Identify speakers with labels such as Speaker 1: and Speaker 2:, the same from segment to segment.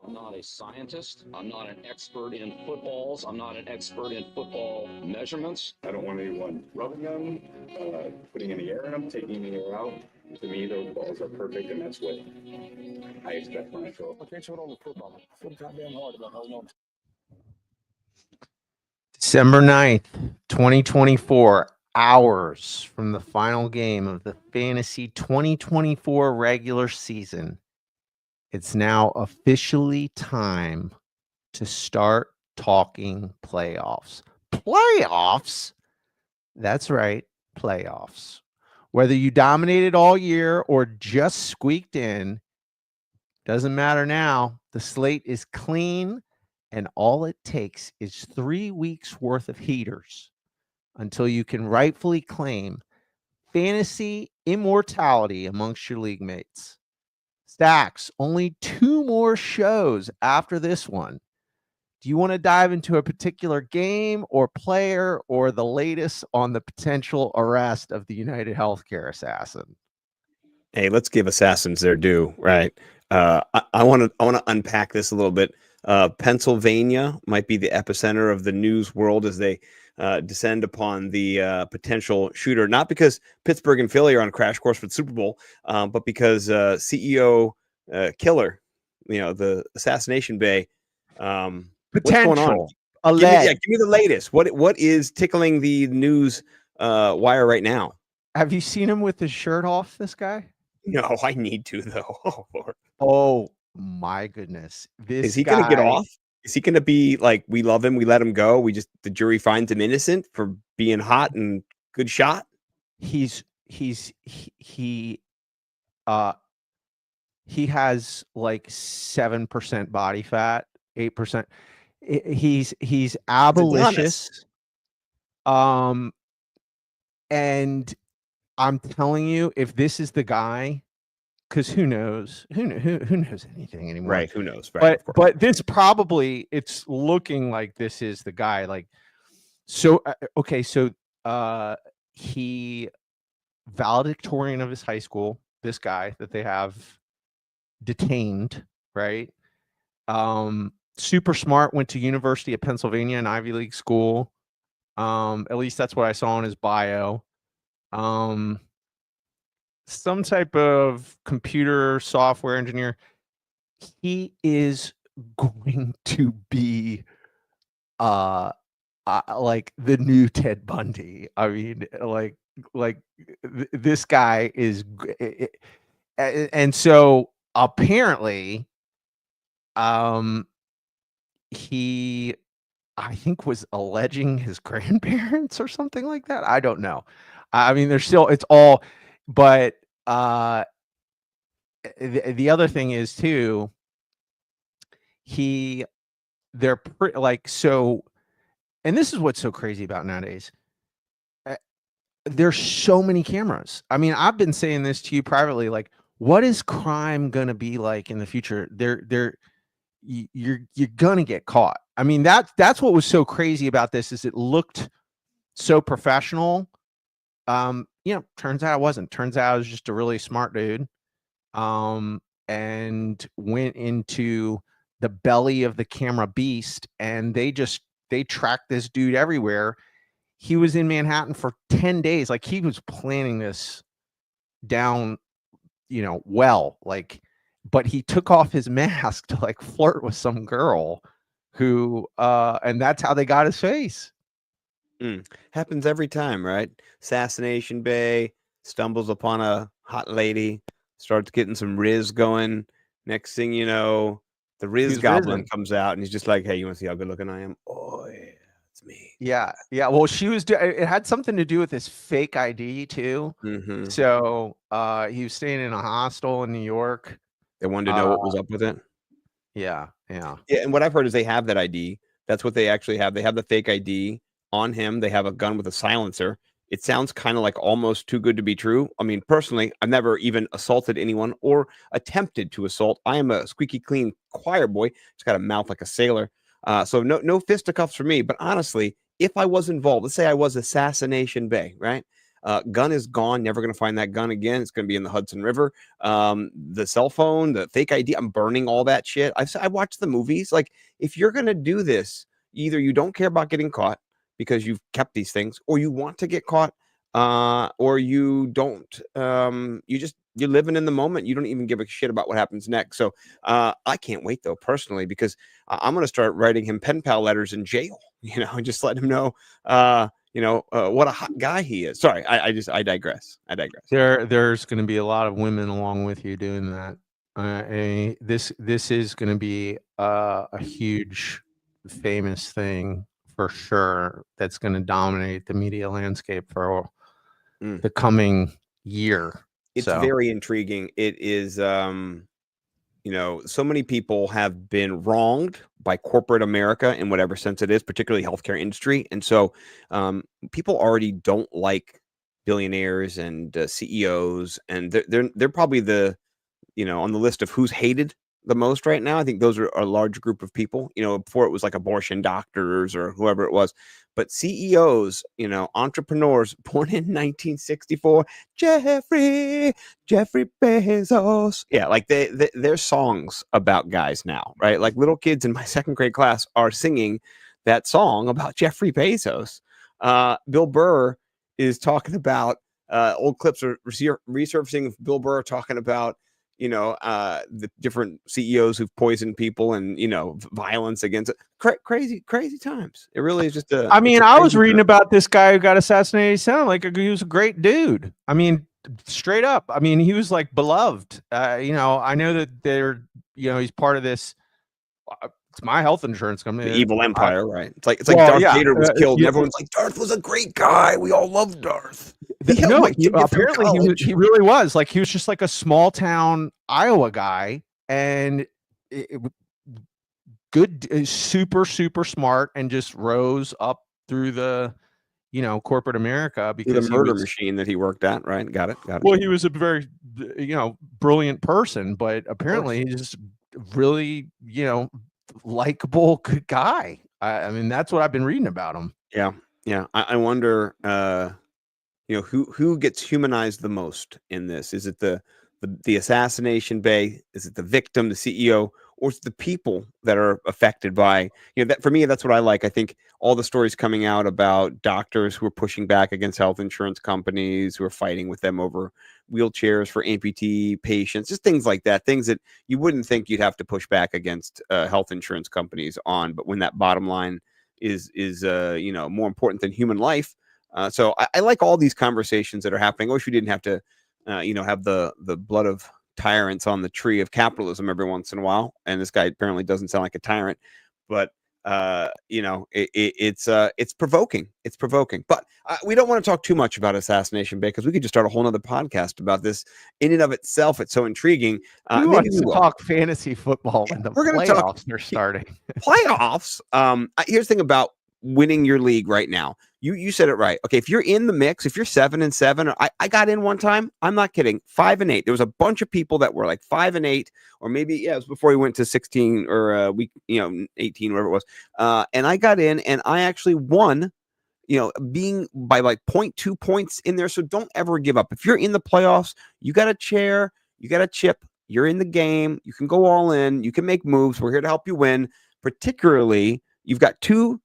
Speaker 1: I'm not a scientist. I'm not an expert in footballs. I'm not an expert in football measurements.
Speaker 2: I don't want anyone rubbing them, putting any air in them, taking the air out. To me, those balls are perfect, and that's what I expect when I throw.
Speaker 3: I can't throw it on the football. So goddamn hard about holding on.
Speaker 4: December 9th, 2024, hours from the final game of the Fantasy 2024 regular season. It's now officially time to start talking playoffs. Playoffs? That's right, playoffs. Whether you dominated all year or just squeaked in, doesn't matter now. The slate is clean, and all it takes is 3 weeks worth of heaters until you can rightfully claim fantasy immortality amongst your league mates. Stacks, only 2 more shows after this one. Do you want to dive into a particular game or player or the latest on the potential arrest of the United Healthcare assassin?
Speaker 5: Hey, let's give assassins their due, right? I want to unpack this a little bit. Pennsylvania might be the epicenter of the news world as they descend upon the potential shooter, not because Pittsburgh and Philly are on a crash course for the Super Bowl, but because CEO Killer, the assassination bay. What's going on? Give me the latest. What is tickling the news wire right now?
Speaker 4: Have you seen him with his shirt off, this guy?
Speaker 5: No, I need to, though. Oh, Lord.
Speaker 4: Oh, my goodness.
Speaker 5: Is he going to get off? Is he going to be like, we love him, we let him go, the jury finds him innocent for being hot and good shot?
Speaker 4: He has like 7% body fat, 8%. He's abolitious. And I'm telling you, if this is the guy, because who knows anything anymore,
Speaker 5: right? Who knows, right?
Speaker 4: But this probably, it's looking like this is the guy. Like, so okay, so he valedictorian of his high school. This guy that they have detained, right? Super smart, went to University of Pennsylvania, an Ivy League school. At least that's what I saw in his bio. Some type of computer software engineer. He is going to be like the new Ted Bundy. I mean, this guy is, and so apparently, he, I think, was alleging his grandparents or something like that. I don't know. I mean, there's still, it's all, but the other thing is too, they're like, so, and this is what's so crazy about nowadays. There's so many cameras. I mean, I've been saying this to you privately, like, what is crime going to be like in the future? You're gonna get caught. I mean, that's what was so crazy about this, is it looked so professional. Turns out it wasn't. Turns out it was just a really smart dude. And went into the belly of the camera beast, and they tracked this dude everywhere. He was in Manhattan for 10 days. Like, he was planning this down, well, like, but he took off his mask to like flirt with some girl who, and that's how they got his face.
Speaker 5: Happens every time, right? Assassination Bay stumbles upon a hot lady, starts getting some Riz going. Next thing you know, the Riz goblin comes out, and he's just like, "Hey, you want to see how good looking I am? Oh yeah, it's me."
Speaker 4: Yeah. Well, she was. It had something to do with his fake ID too.
Speaker 5: Mm-hmm.
Speaker 4: So he was staying in a hostel in New York.
Speaker 5: They wanted to know what was up with it.
Speaker 4: Yeah.
Speaker 5: And what I've heard is they have that ID. That's what they actually have. They have the fake ID on him. They have a gun with a silencer. It sounds kind of like almost too good to be true. I mean, personally, I've never even assaulted anyone or attempted to assault. I am a squeaky clean choir boy. Just got a mouth like a sailor. So no fisticuffs for me. But honestly, if I was involved, let's say I was Assassination Bay, right? Gun is gone. Never going to find that gun again. It's going to be in the Hudson River. The cell phone, the fake ID. I'm burning all that shit. I watched the movies. Like, if you're going to do this, either you don't care about getting caught because you've kept these things, or you want to get caught, or you don't. You're living in the moment. You don't even give a shit about what happens next. So I can't wait, though, personally, because I'm going to start writing him pen pal letters in jail, and just let him know, what a hot guy he is. Sorry, I digress.
Speaker 4: There's going to be a lot of women along with you doing that. This is going to be a huge, famous thing for sure. That's going to dominate the media landscape for the coming year.
Speaker 5: It's very intriguing. It is, so many people have been wronged by corporate America in whatever sense it is, particularly healthcare industry. And so people already don't like billionaires and CEOs, and they're probably on the list of who's hated the most right now. I think those are a large group of people. Before it was like abortion doctors or whoever it was, but CEOs, entrepreneurs born in 1964, Jeffrey Bezos. Yeah, like there's songs about guys now, right? Like little kids in my second grade class are singing that song about Jeffrey Bezos. Bill Burr is talking about old clips are resurfacing of Bill Burr talking about the different CEOs who've poisoned people and, violence against it. Crazy times. It really is just
Speaker 4: I was reading about this guy who got assassinated. He sounded like he was a great dude. I mean, straight up. I mean, he was like beloved. I know that he's part of this. It's my health insurance company.
Speaker 5: The evil empire, right? It's like Darth Vader was killed. And everyone's like, Darth was a great guy. We all loved Darth.
Speaker 4: Apparently he really was. Like, he was just like a small town Iowa guy, and good, super smart, and just rose up through the corporate America because
Speaker 5: the murder machine that he worked at, right? Got it.
Speaker 4: Well, he was a very brilliant person, but apparently he's just really likable, good guy. I mean, that's what I've been reading about him.
Speaker 5: Yeah. I wonder who gets humanized the most in this. Is it the assassination bay? Is it the victim, the CEO, or is it the people that are affected by that? For me, that's what I like. I think all the stories coming out about doctors who are pushing back against health insurance companies, who are fighting with them over wheelchairs for amputee patients, just things like that, things that you wouldn't think you'd have to push back against health insurance companies on, but when that bottom line is more important than human life. So I like all these conversations that are happening. I wish we didn't have to have the blood of tyrants on the tree of capitalism every once in a while. And this guy apparently doesn't sound like a tyrant, but it's provoking. It's provoking. But we don't want to talk too much about Assassination Bay because we could just start a whole nother podcast about this in and of itself. It's so intriguing.
Speaker 4: Maybe we talk fantasy football when the playoffs are starting.
Speaker 5: Playoffs. Here's the thing about winning your league right now. You said it right. Okay, if you're in the mix, if you're 7-7, I got in one time. I'm not kidding. 5-8. There was a bunch of people that were like 5-8, or maybe it was before we went to 16 or week 18, whatever it was. And I got in, and I actually won. Being by like 0.2 points in there. So don't ever give up. If you're in the playoffs, you got a chair, you got a chip. You're in the game. You can go all in. You can make moves. We're here to help you win. Particularly, you've got two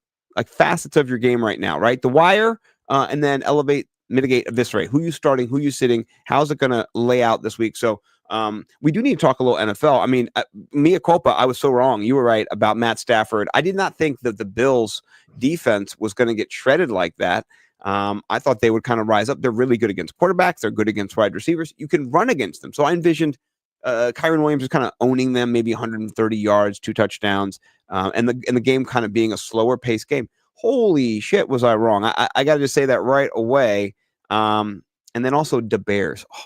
Speaker 5: facets of your game right now, right? The wire, and then elevate, mitigate, eviscerate. Who you starting? Who you sitting? How's it going to lay out this week? So we do need to talk a little NFL. I mean, mea culpa, I was so wrong. You were right about Matt Stafford. I did not think that the Bills defense was going to get shredded like that. I thought they would kind of rise up. They're really good against quarterbacks. They're good against wide receivers. You can run against them. So I envisioned Kyron Williams is kind of owning them, maybe 130 yards, 2 touchdowns, and the game kind of being a slower paced game. Holy shit, was I wrong? I got to just say that right away. And then also the Bears. Oh,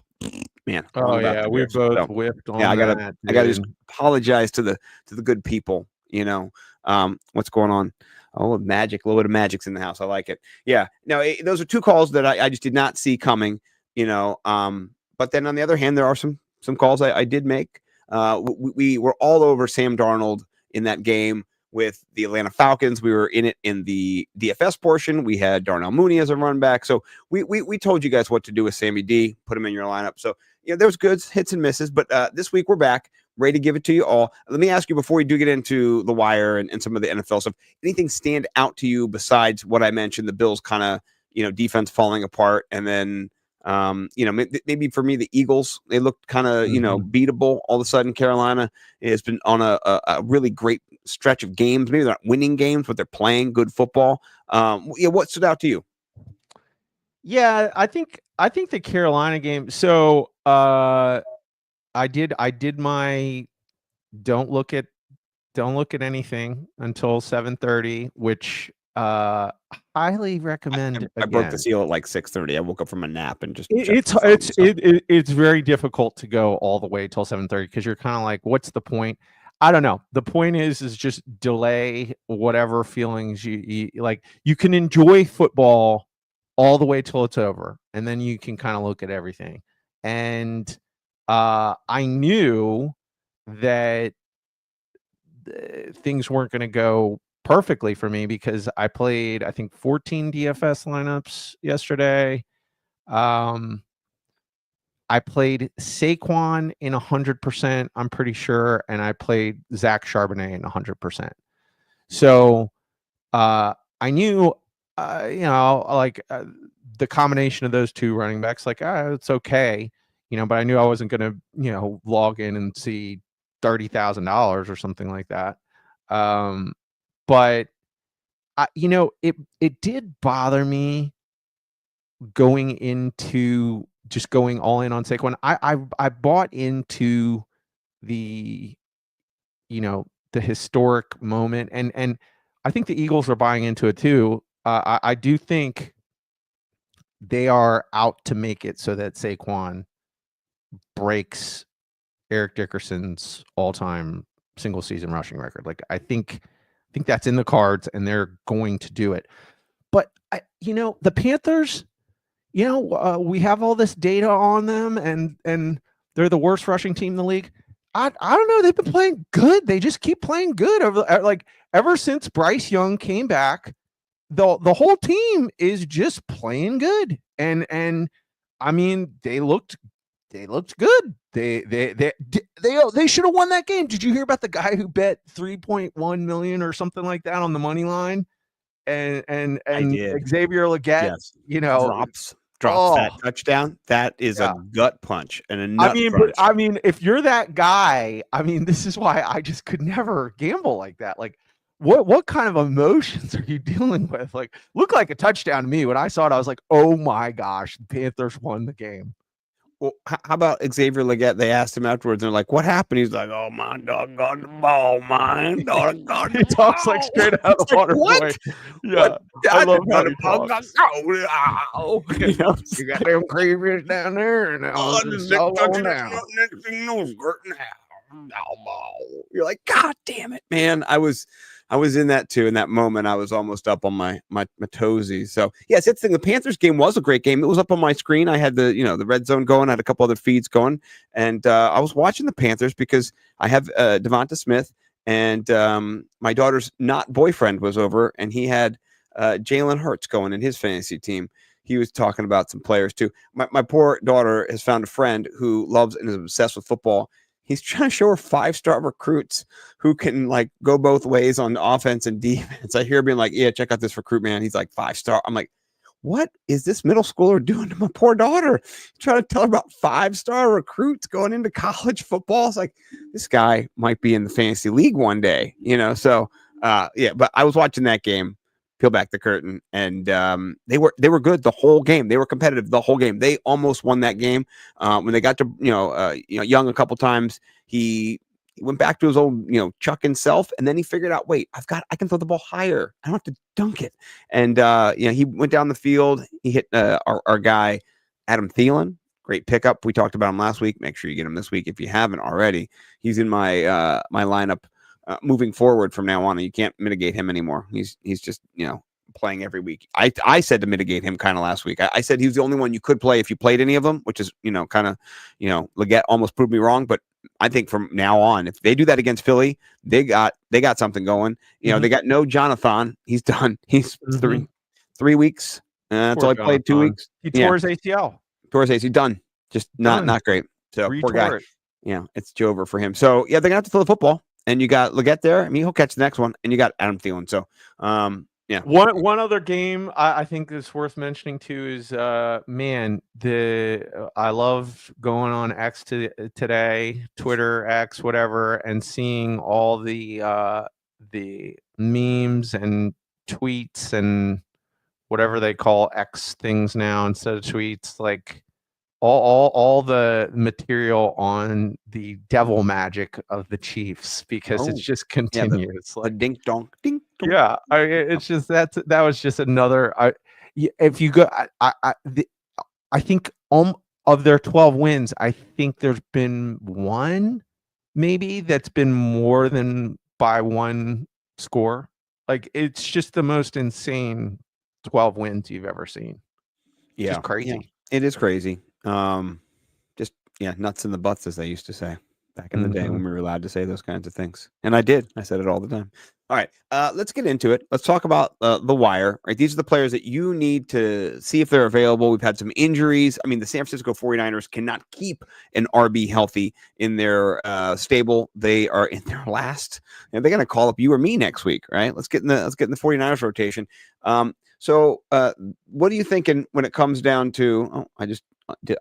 Speaker 5: man.
Speaker 4: Oh yeah, we both whipped on.
Speaker 5: Yeah, I gotta just apologize to the good people. What's going on? Oh, magic, a little bit of magic's in the house. I like it. Yeah. No, those are two calls that I just did not see coming. But then on the other hand, there are some calls I did make. We were all over Sam Darnold in that game with the Atlanta Falcons. We were in it in the DFS portion. We had Darnell Mooney as a run back. So we told you guys what to do with Sammy D, put him in your lineup. So, there was good hits and misses, but this week we're back, ready to give it to you all. Let me ask you before we do get into the wire and some of the NFL stuff, anything stand out to you besides what I mentioned, the Bills kind of, defense falling apart, and then, maybe for me, the Eagles, they looked kind of, beatable. All of a sudden, Carolina has been on a really great stretch of games. Maybe they're not winning games, but they're playing good football. What stood out to you?
Speaker 4: Yeah, I think the Carolina game. So I did my don't look at anything until 7:30, which highly recommend.
Speaker 5: I broke the seal at like 6:30. I woke up from a nap and just
Speaker 4: it's very difficult to go all the way till 7:30 because you're kind of like, what's the point? I don't know. The point is just delay whatever feelings you like. You can enjoy football all the way till it's over, and then you can kind of look at everything. And I knew that things weren't going to go perfectly for me because I played, I think, 14 DFS lineups yesterday. I played Saquon in 100%, I'm pretty sure, and I played Zach Charbonnet in 100%. So I knew, the combination of those two running backs, it's okay, but I knew I wasn't going to, log in and see $30,000 or something like that. But it did bother me going into just going all in on Saquon. I bought into the historic moment, and I think the Eagles are buying into it too. I do think they are out to make it so that Saquon breaks Eric Dickerson's all-time single season rushing record. I think that's in the cards, and they're going to do it. But the Panthers, we have all this data on them, and they're the worst rushing team in the league. I don't know. They've been playing good. They just keep playing good ever since Bryce Young came back. The whole team is just playing good, and I mean they looked good. They should have won that game. Did you hear about the guy who bet 3.1 million or something like that on the money line? And Xavier Leggett,
Speaker 5: drops that touchdown. That is a gut punch and a nut crunch.
Speaker 4: I mean, if you're that guy, this is why I just could never gamble like that. What kind of emotions are you dealing with? Looked like a touchdown to me. When I saw it, I was like, oh my gosh, the Panthers won the game.
Speaker 5: Well, how about Xavier Leggett? They asked him afterwards. They're like, "What happened?" He's like, "Oh my doggone the ball, man! Doggone
Speaker 4: he talks like straight out of water. What? Yeah, I love how he talks. You got them creepers down there, and
Speaker 5: next thing you know, you're like, God damn it, man! I was in that too. In that moment, I was almost up on my toesies. So yes, it's the Panthers game was a great game. It was up on my screen. I had the red zone going. I had a couple other feeds going, and I was watching the Panthers because I have Devonta Smith, and my daughter's not boyfriend was over, and he had Jalen Hurts going in his fantasy team. He was talking about some players too. My poor daughter has found a friend who loves and is obsessed with football. He's trying to show her 5-star recruits who can go both ways on offense and defense. I hear him being like, yeah, check out this recruit, man. He's like 5-star. I'm like, what is this middle schooler doing to my poor daughter? Trying to tell her about 5-star recruits going into college football. It's like, this guy might be in the fantasy league one day, So, but I was watching that game. Peel back the curtain, and they were good the whole game. They were competitive the whole game. They almost won that game. When they got to Young a couple times, he went back to his old chucking self, and then he figured out, wait, I can throw the ball higher. I don't have to dunk it. And he went down the field. He hit our guy Adam Thielen. Great pickup. We talked about him last week. Make sure you get him this week if you haven't already. He's in my my lineup. Moving forward from now on, you can't mitigate him anymore. He's just playing every week. I said to mitigate him kind of last week. I said he was the only one you could play if you played any of them, which is kind of Leggett almost proved me wrong. But I think from now on, if they do that against Philly, they got something going. You know, they got no Jonathan. He's done. He's 3 weeks. That's all he played 2 weeks.
Speaker 4: He tore his ACL.
Speaker 5: Tore his ACL. Done. Just not great. So poor guy.
Speaker 4: It.
Speaker 5: Yeah, it's over for him. So yeah, they're gonna have to throw the football. And you got Leggett there. I mean, he'll catch the next one. And you got Adam Thielen. So yeah.
Speaker 4: One other game I think is worth mentioning too is man, I love going on X today, Twitter, X, whatever, and seeing all the memes and tweets and whatever they call X things now instead of tweets, like all the material on the devil magic of the Chiefs, because it's just continuous.
Speaker 5: Yeah, like dink donk dink.
Speaker 4: Yeah, it's just that was just another. If you go, I think of their 12 wins, I think there's been one maybe that's been more than by one score. Like, it's just the most insane 12 wins you've ever seen.
Speaker 5: Yeah,
Speaker 4: just crazy.
Speaker 5: Yeah, it is crazy. Just nuts in the butts, as they used to say back in the day when we were allowed to say those kinds of things. And I did. I said it all the time. All right, let's get into it. Let's talk about the wire. Right, these are the players that you need to see if they're available. We've had some injuries. I mean, the San Francisco 49ers cannot keep an RB healthy in their stable. They are in their last, and they're going to call up you or me next week, right? Let's get in the 49ers rotation. So what are you thinking when it comes down to? Oh, I just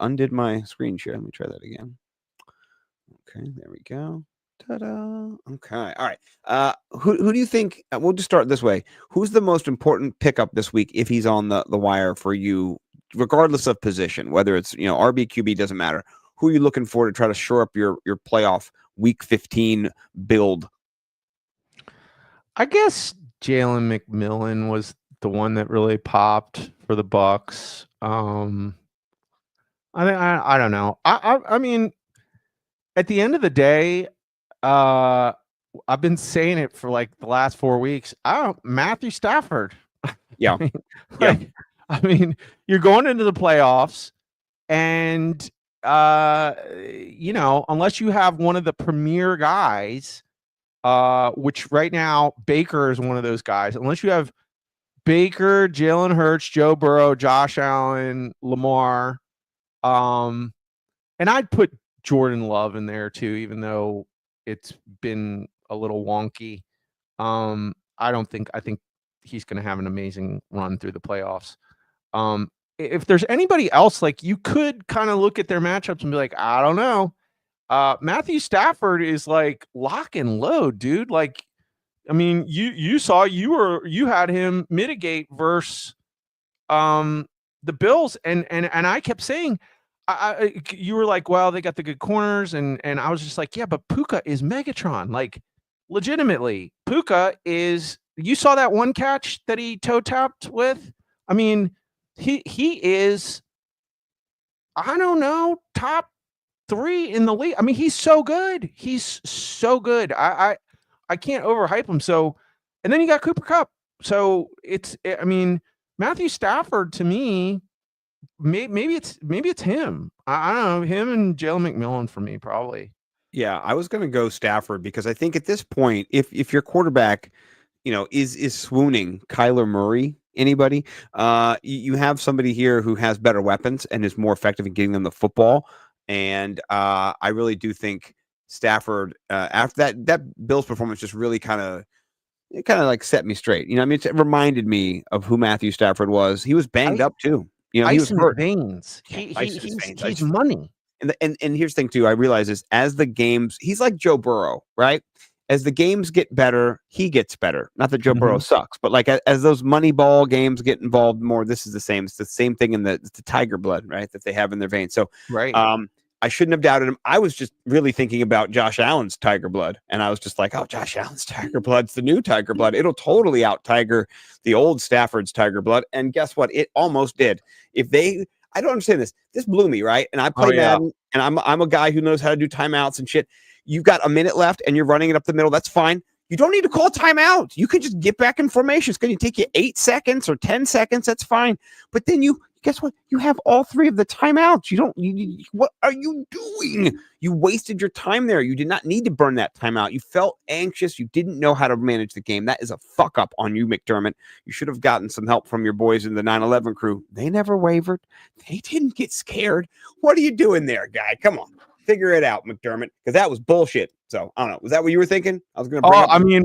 Speaker 5: undid my screen share. Let me try that again. Okay, there we go. Ta-da. Okay. All right. Who do you think? We'll just start this way. Who's the most important pickup this week if he's on the wire for you, regardless of position, whether it's RB, QB, doesn't matter. Who are you looking for to try to shore up your playoff Week 15 build?
Speaker 4: I guess Jalen McMillan was the one that really popped for the Bucks. I don't know. I mean, at the end of the day, I've been saying it for like the last 4 weeks. Matthew Stafford.
Speaker 5: Yeah.
Speaker 4: I mean, you're going into the playoffs, and unless you have one of the premier guys, which right now Baker is one of those guys. Unless you have Baker, Jalen Hurts, Joe Burrow, Josh Allen, Lamar, and I'd put Jordan Love in there too, even though it's been a little wonky. I think he's going to have an amazing run through the playoffs. If there's anybody else, like, you could kind of look at their matchups and be like, I don't know. Matthew Stafford is like lock and load, dude. Like, I mean, you saw you had him mitigate versus the Bills, and I kept saying, you were like, well, they got the good corners, and I was just like, yeah, but Puka is Megatron. Like, legitimately, Puka is. You saw that one catch that he toe tapped with. I mean, he is, I don't know, top 3 in the league. I mean, he's so good. He's so good. I can't overhype him. So, and then you got Cooper Kupp. So I mean, Matthew Stafford, to me, maybe it's him. I don't know, him and Jalen McMillan for me, probably.
Speaker 5: Yeah, I was going to go Stafford because I think at this point, if your quarterback, is swooning, Kyler Murray, anybody, you have somebody here who has better weapons and is more effective in getting them the football. And I really do think Stafford, after that Bills performance, just really kind of like set me straight. I mean, it reminded me of who Matthew Stafford was. He was banged up too. He was hurt.
Speaker 4: Veins. He's money.
Speaker 5: And here's the thing too. I realize is as the games, he's like Joe Burrow, right? As the games get better, he gets better. Not that Joe Burrow sucks, but like as those money ball games get involved more, this is the same. It's the same thing in the tiger blood, right? That they have in their veins. So
Speaker 4: right.
Speaker 5: I shouldn't have doubted him. I was just really thinking about Josh Allen's tiger blood. And I was just like, oh, Josh Allen's tiger blood's the new tiger blood. It'll totally out tiger the old Stafford's tiger blood. And guess what? It almost did. I don't understand this. This blew me, right? And I play Madden, and I'm a guy who knows how to do timeouts and shit. You've got a minute left and you're running it up the middle. That's fine. You don't need to call timeout. You can just get back in formation. It's going to take you 8 seconds or 10 seconds. That's fine. But then you guess what? You have all 3 of the timeouts. What are you doing? You wasted your time there. You did not need to burn that timeout. You felt anxious. You didn't know how to manage the game. That is a fuck up on you, McDermott. You should have gotten some help from your boys in the 9/11 crew. They never wavered. They didn't get scared. What are you doing there, guy? Come on. Figure it out, McDermott, because that was bullshit. So I don't know. Was that what you were thinking? I was going to bring up.
Speaker 4: I mean,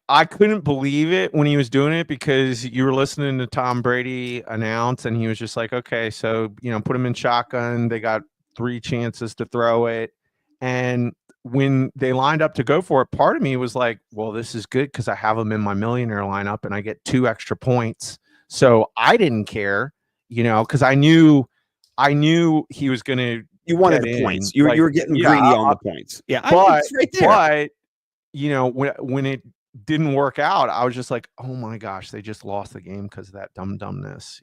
Speaker 4: I couldn't believe it when he was doing it because you were listening to Tom Brady announce, and he was just like, okay, so put him in shotgun. They got 3 chances to throw it, and when they lined up to go for it, part of me was like, well, this is good because I have him in my millionaire lineup, and I get 2 extra points. So I didn't care, because I knew he was going to.
Speaker 5: You wanted the points. You were getting greedy on the points. Yeah, it's right there.
Speaker 4: But when it didn't work out, I was just like, oh my gosh, they just lost the game because of that dumbness.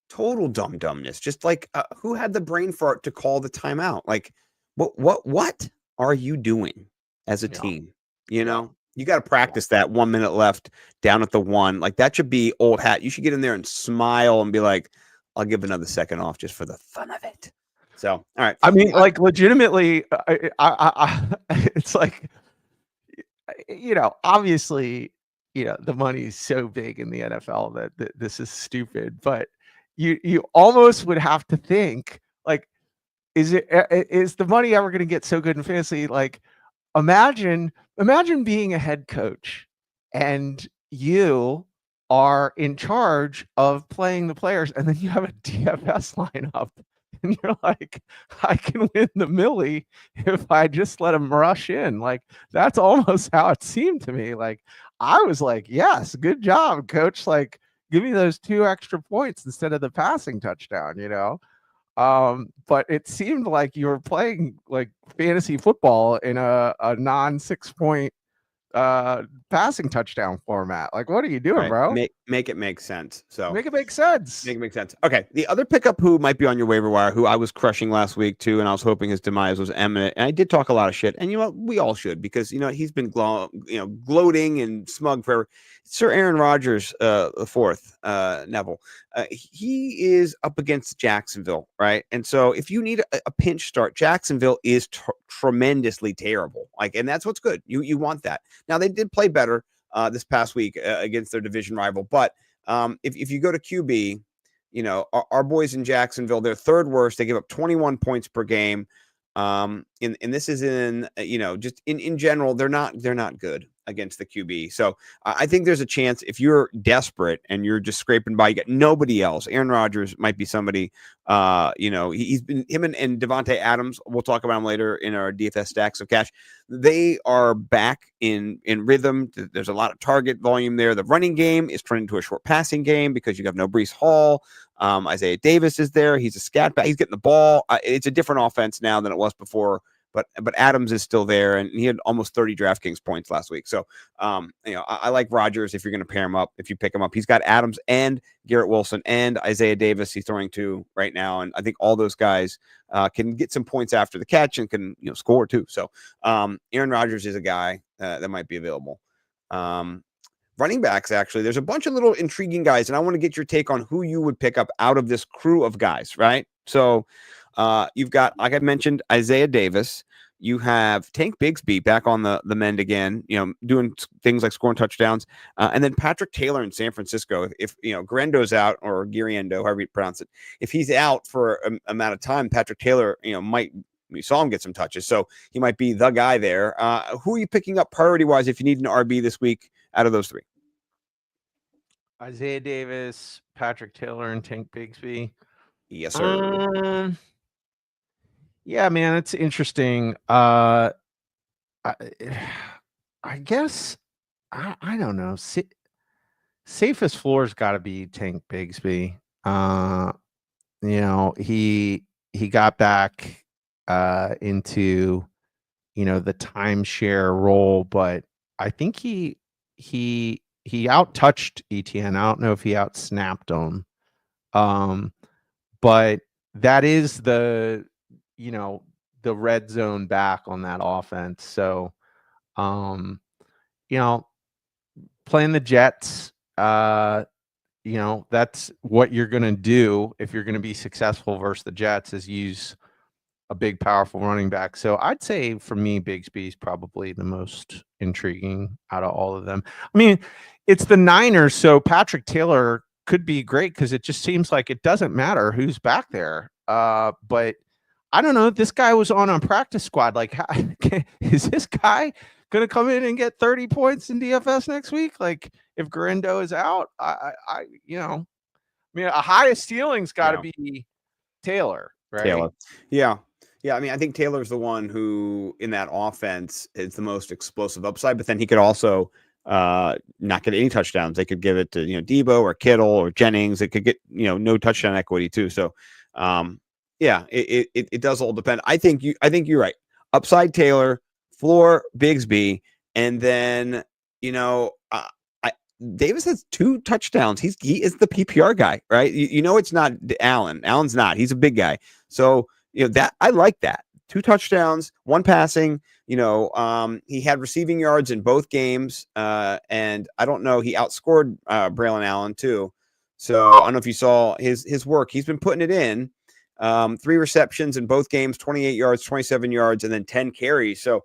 Speaker 5: Total dumbness. Just like who had the brain fart to call the timeout? Like, what are you doing as a team? You got to practice that 1 minute left down at the 1. Like that should be old hat. You should get in there and smile and be like, I'll give another second off just for the fun of it. So, all right.
Speaker 4: I mean, like legitimately, it's like, obviously, the money is so big in the NFL that this is stupid, but you almost would have to think like, is the money ever going to get so good in fantasy? Like, imagine being a head coach and you are in charge of playing the players, and then you have a DFS lineup. And you're like, I can win the millie if I just let him rush in. Like, that's almost how it seemed to me. Like, I was like, yes, good job, coach. Like, give me those 2 extra points instead of the passing touchdown, But it seemed like you were playing like fantasy football in a non-6 point passing touchdown format. Like, what are you doing, bro?
Speaker 5: Make it make sense. So
Speaker 4: make it make sense.
Speaker 5: Make it make sense. Okay. The other pickup who might be on your waiver wire, who I was crushing last week too, and I was hoping his demise was imminent. And I did talk a lot of shit, and we all should, because he's been gloating and smug forever. Sir Aaron Rodgers, the fourth, Neville. He is up against Jacksonville, right? And so if you need a pinch start, Jacksonville is tremendously terrible. And that's what's good. You want that. Now they did play better this past week against their division rival, but if you go to QB, our boys in Jacksonville, they're 3rd worst. They give up 21 points per game. And this is in, just in general, they're not good against the QB. So I think there's a chance if you're desperate and you're just scraping by, you got nobody else. Aaron Rodgers might be somebody, he's been him and Devontae Adams. We'll talk about him later in our DFS stacks of cash. They are back in rhythm. There's a lot of target volume there. The running game is turned into a short passing game because you have no Breece Hall. Isaiah Davis is there. He's a scat back. He's getting the ball. It's a different offense now than it was before. But Adams is still there, and he had almost 30 DraftKings points last week. So, I like Rodgers if you're going to pair him up. If you pick him up, he's got Adams and Garrett Wilson and Isaiah Davis he's throwing to right now, and I think all those guys can get some points after the catch and can score too. So, Aaron Rodgers is a guy that might be available. Running backs, actually, there's a bunch of little intriguing guys, and I want to get your take on who you would pick up out of this crew of guys, right? So you've got, like I mentioned, Isaiah Davis. You have Tank Bigsby back on the mend again, doing things like scoring touchdowns. And then Patrick Taylor in San Francisco. If Grendo's out, or Giriendo, however you pronounce it, if he's out for an amount of time, Patrick Taylor, we saw him get some touches. So he might be the guy there. Who are you picking up priority-wise if you need an RB this week out of those 3?
Speaker 4: Isaiah Davis, Patrick Taylor, and Tank Bigsby.
Speaker 5: Yes, sir.
Speaker 4: Yeah, man, it's interesting. I guess I don't know. Safest floor's got to be Tank Bigsby. He got back into the timeshare role, but I think he out-touched ETN. I don't know if he out-snapped him. But that is the red zone back on that offense. So, playing the Jets, that's what you're going to do if you're going to be successful versus the Jets, is use a big, powerful running back. So I'd say for me, Bigsby is probably the most intriguing out of all of them. I mean, it's the Niners, so Patrick Taylor could be great because it just seems like it doesn't matter who's back there. But I don't know. This guy was on a practice squad. Like, is this guy going to come in and get 30 points in DFS next week? Like, if Garindo is out, I mean, a highest ceiling's got to be Taylor, right?
Speaker 5: Taylor. Yeah. I mean, I think Taylor's the one who in that offense is the most explosive upside, but then he could also not get any touchdowns. They could give it to, Debo or Kittle or Jennings. It could get, no touchdown equity too. So, it does all depend. I think you're right. Upside Taylor, floor Bigsby, and then, Davis has 2 touchdowns. He is the PPR guy, right? It's not Allen. Allen's not. He's a big guy. So, that I like that. 2 touchdowns, 1 passing. He had receiving yards in both games. And I don't know, he outscored Braylon Allen too. So I don't know if you saw his work. He's been putting it in. 3 receptions in both games, 28 yards, 27 yards, and then 10 carries. So,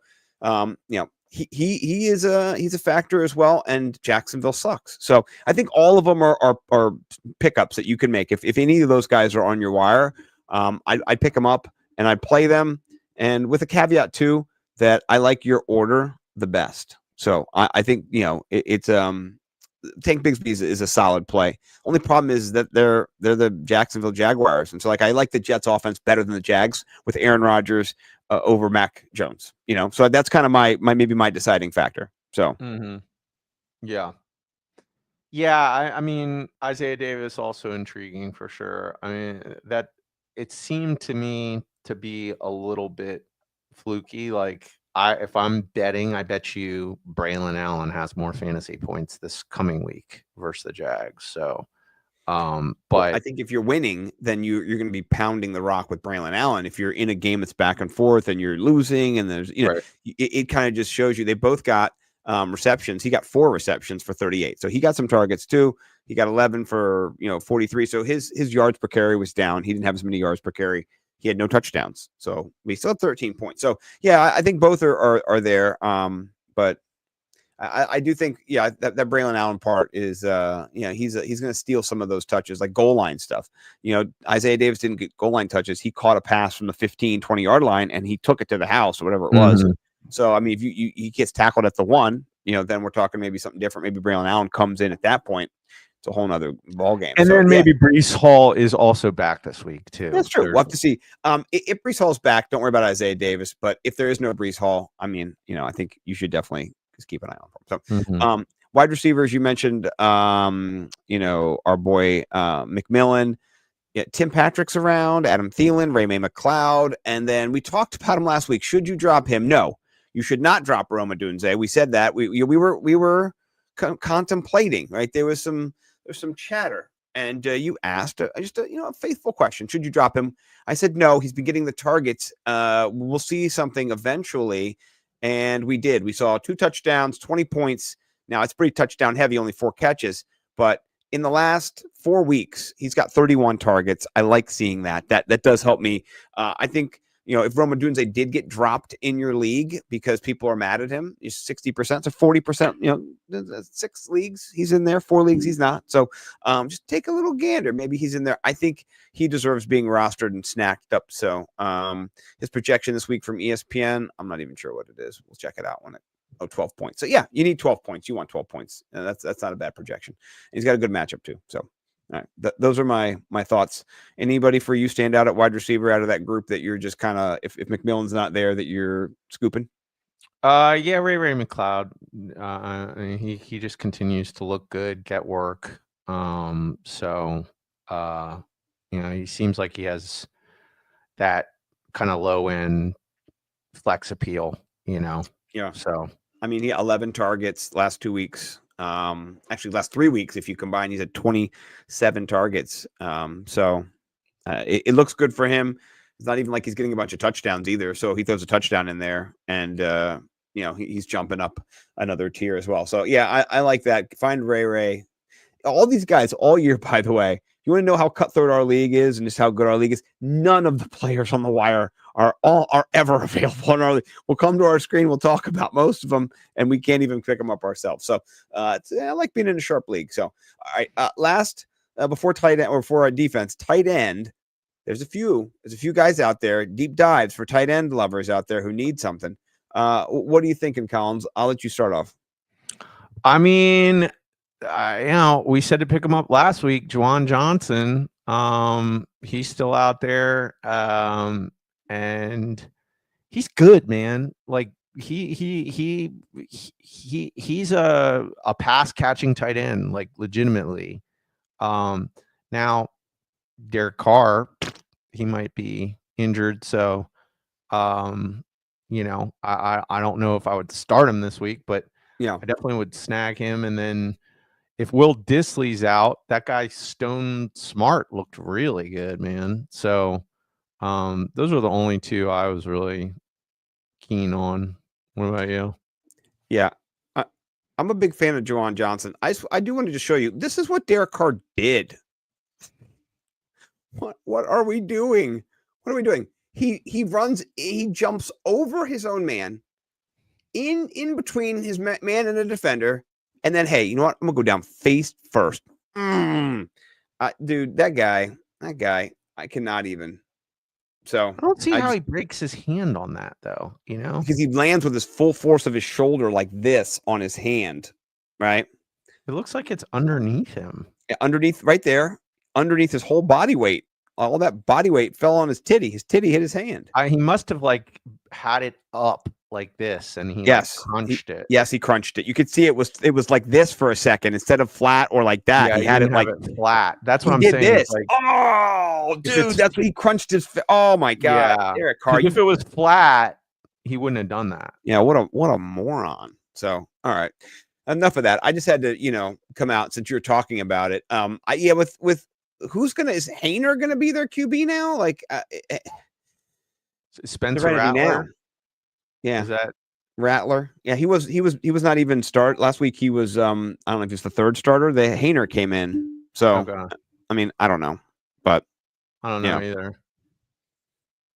Speaker 5: he's a factor as well. And Jacksonville sucks. So I think all of them are pickups that you can make. If any of those guys are on your wire, I'd pick them up and I'd play them. And with a caveat too, that I like your order the best. So I think, it's Tank Bigsby is a solid play. Only problem is that they're the Jacksonville Jaguars. And so I like the Jets offense better than the Jags with Aaron Rodgers over Mac Jones, so that's kind of maybe my deciding factor. So,
Speaker 4: Yeah. I mean, Isaiah Davis also intriguing for sure. I mean, that it seemed to me to be a little bit fluky. Like, if I'm betting, I bet you Braylon Allen has more fantasy points this coming week versus the Jags. So, but
Speaker 5: I think if you're winning, then you're going to be pounding the rock with Braylon Allen. If you're in a game that's back and forth and you're losing, and there's,
Speaker 4: right.
Speaker 5: it kind of just shows you they both got receptions. He got 4 receptions for 38. So he got some targets too. He got 11 for 43. So his yards per carry was down. He didn't have as many yards per carry. He had no touchdowns. So we still had 13 points. So yeah, I think both are there. But I do think, that Braylon Allen part is, he's going to steal some of those touches, like goal line stuff. Isaiah Davis didn't get goal line touches. He caught a pass from the 15, 20 yard line and he took it to the house or whatever it was. So, I mean, if he gets tackled at the 1, then we're talking maybe something different. Maybe Braylon Allen comes in at that point. It's a whole nother ball game.
Speaker 4: And then maybe Breece Hall is also back this week too.
Speaker 5: That's true. We'll have to see. If Breece Hall's back, don't worry about Isaiah Davis. But if there is no Breece Hall, I mean, I think you should definitely just keep an eye on him. So, wide receivers, you mentioned, our boy McMillan. Yeah, Tim Patrick's around, Adam Thielen, Ray May McLeod, and then we talked about him last week. Should you drop him? No, you should not drop Rome Odunze. We said that we were contemplating, right? There's some chatter, and you asked a faithful question: should you drop him? I said no. He's been getting the targets. We'll see something eventually, and we did. We saw 2 touchdowns, 20 points. Now it's pretty touchdown heavy, only 4 catches, but in the last 4 weeks, he's got 31 targets. I like seeing that. That does help me. I think, if Rome Odunze did get dropped in your league because people are mad at him, he's 60%, so 40%, 6 leagues he's in there, 4 leagues he's not. So just take a little gander. Maybe he's in there. I think he deserves being rostered and snacked up. So his projection this week from ESPN, I'm not even sure what it is. We'll check it out when 12 points. So yeah, you need 12 points. You want 12 points. And that's not a bad projection. And he's got a good matchup too. So, all right, those are my thoughts. Anybody for you stand out at wide receiver out of that group that you're just kind of, if McMillan's not there, that you're scooping?
Speaker 4: Ray McLeod. He just continues to look good, get work. He seems like he has that kind of low end flex appeal, Yeah. So,
Speaker 5: I mean, he had 11 targets last 2 weeks. Actually, last 3 weeks, if you combine, he's at 27 targets. It looks good for him. It's not even like he's getting a bunch of touchdowns either. So he throws a touchdown in there, and he's jumping up another tier as well. So yeah, I like that. Find Ray. all these guys all year, by the way, you want to know how cutthroat our league is and just how good our league is? None of the players on the wire are ever available in our league. We'll come to our screen. We'll talk about most of them, and we can't even pick them up ourselves. So I like being in a sharp league. So, all right, last before tight end or before our defense, tight end. There's a few guys out there, deep dives for tight end lovers out there who need something. What are you thinking, Collins? I'll let you start off.
Speaker 4: I mean, we said to pick him up last week, Juwan Johnson. He's still out there, and he's good, man. Like he's a pass catching tight end, like legitimately. Now Derek Carr, he might be injured, so I don't know if I would start him this week, but
Speaker 5: yeah,
Speaker 4: I definitely would snag him. And then if Will Disley's out, that guy Stone Smart looked really good, man. So those are the only two I was really keen on. What about you?
Speaker 5: Yeah. I'm a big fan of Juwan Johnson. I do want to just show you. This is what Derek Carr did. What are we doing? What are we doing? He jumps over his own man, in between his man and the defender, and then, hey, you know what? I'm gonna go down face first. Dude, that guy, I cannot even. So
Speaker 4: I don't see how he breaks his hand on that, though.
Speaker 5: Because he lands with his full force of his shoulder like this on his hand, right?
Speaker 4: It looks like it's underneath him.
Speaker 5: Yeah, underneath, right there, underneath his whole body weight. All that body weight fell on his titty. His titty hit his hand.
Speaker 4: He must have had it up like this, and he crunched it.
Speaker 5: Yes, he crunched it. You could see it was like this for a second instead of flat or like that.
Speaker 4: Yeah,
Speaker 5: he had it like
Speaker 4: flat. That's what I'm saying.
Speaker 5: This. Oh, dude, that's what he crunched his. Oh my God,
Speaker 4: yeah.
Speaker 5: Derek Carr.
Speaker 4: If it was flat, he wouldn't have done that.
Speaker 5: Yeah, what a moron. So, all right, enough of that. I just had to come out since you're talking about it. With who's is Hainer gonna be their QB now? Like
Speaker 4: Spencer Rattler.
Speaker 5: Yeah,
Speaker 4: is that
Speaker 5: Rattler? Yeah, he was not even start last week. He was I don't know if he's the third starter. The Hainer came in. So
Speaker 4: okay.
Speaker 5: I mean, I don't know, but
Speaker 4: I don't know either.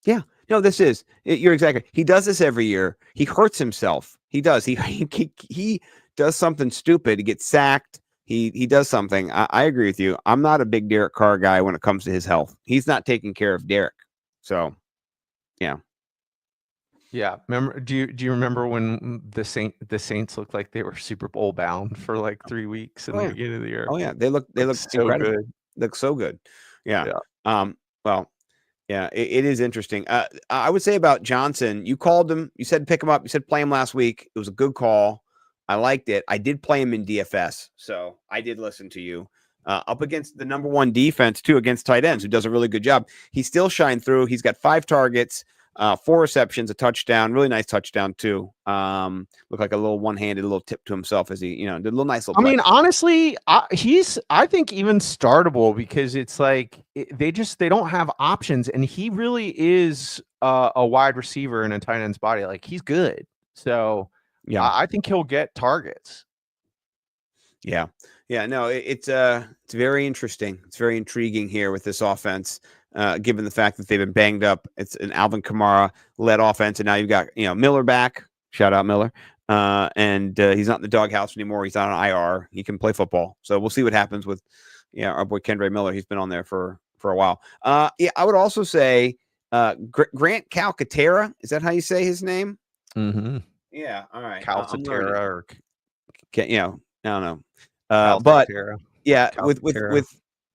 Speaker 5: Yeah, no, you're exactly. He does this every year. He hurts himself. He does. He does something stupid. He gets sacked. He does something. I agree with you. I'm not a big Derek Carr guy when it comes to his health. He's not taking care of Derek. So, yeah.
Speaker 4: Yeah. Remember? Do you remember when the Saints looked like they were Super Bowl bound for like 3 weeks in the beginning of the year?
Speaker 5: Oh yeah, they look
Speaker 4: so
Speaker 5: incredible.
Speaker 4: good.
Speaker 5: Look so good. Yeah. Well, yeah, it is interesting. I would say about Johnson, you called him. You said pick him up. You said play him last week. It was a good call. I liked it. I did play him in DFS, so I did listen to you. Up against the number one defense, too, against tight ends, who does a really good job. He still shined through. He's got 5 targets, 4 receptions, a touchdown, really nice touchdown, too. Looked like a little one-handed little tip to himself as he, did a little nice little play.
Speaker 4: I mean, honestly, I think even startable because it's like they don't have options, and he really is a wide receiver in a tight end's body. Like, he's good. So, yeah, I think he'll get targets.
Speaker 5: Yeah. Yeah, no, it's very interesting. It's very intriguing here with this offense, given the fact that they've been banged up. It's an Alvin Kamara led offense, and now you've got Miller back. Shout out Miller, and he's not in the doghouse anymore. He's on an IR. He can play football. So we'll see what happens with our boy Kendre Miller. He's been on there for a while. I would also say Grant Calcaterra. Is that how you say his name?
Speaker 4: Mm-hmm.
Speaker 5: Yeah. All right.
Speaker 4: Calcaterra or
Speaker 5: I don't know.
Speaker 4: But
Speaker 5: yeah, with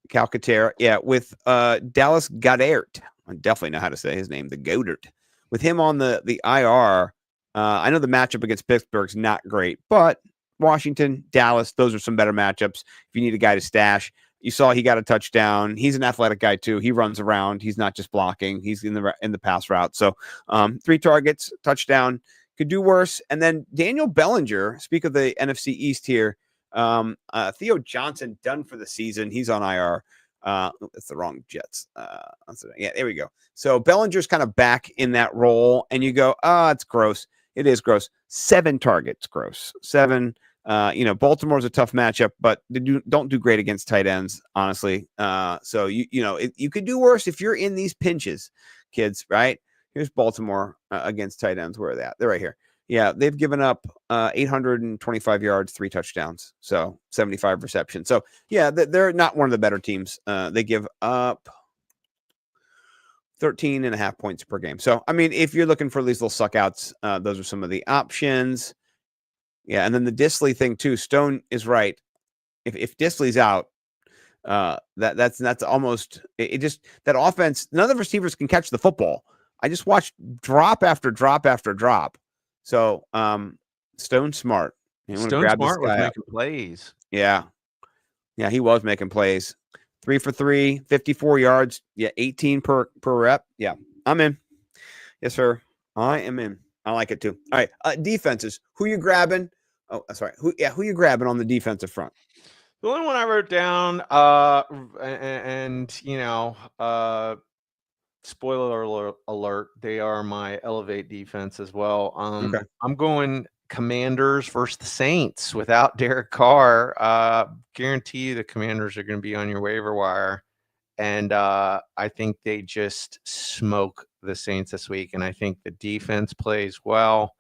Speaker 5: Calcaterra, yeah, with Dallas Goedert. I definitely know how to say his name, the Goedert. With him on the IR, I know the matchup against Pittsburgh's not great, but Washington, Dallas, those are some better matchups. If you need a guy to stash, you saw he got a touchdown. He's an athletic guy too. He runs around. He's not just blocking. He's in the pass route. So 3 targets, touchdown. Could do worse. And then Daniel Bellinger, speak of the NFC East here, Theo Johnson done for the season. He's on IR. It's the wrong Jets. Yeah, there we go. So Bellinger's kind of back in that role, and you go, it's gross. It is gross. 7 targets, gross. 7. Baltimore's a tough matchup, but they don't do great against tight ends, honestly. So you could do worse if you're in these pinches, kids. Right? Here's Baltimore against tight ends. Where are they at? They're right here. Yeah, they've given up 825 yards, 3 touchdowns, so 75 receptions. So yeah, they're not one of the better teams. They give up 13.5 points per game. So I mean, if you're looking for these little suckouts, those are some of the options. Yeah, and then the Disley thing too. Stone is right. If Disley's out, that's almost it. Just that offense. None of the receivers can catch the football. I just watched drop after drop after drop. So Stone's smart.
Speaker 4: Stone Smart was making plays.
Speaker 5: Yeah, he was making plays. 3 for 3, 54 yards. Yeah, 18 per rep. Yeah, I'm in. Yes, sir. I am in. I like it too. All right, defenses. Who you grabbing? Oh, sorry. Who you grabbing on the defensive front?
Speaker 4: The only one I wrote down, spoiler alert, they are my elevate defense as well.
Speaker 5: Okay.
Speaker 4: I'm going Commanders versus the Saints without Derek Carr. Guarantee you the Commanders are going to be on your waiver wire. And I think they just smoke the Saints this week. And I think the defense plays well.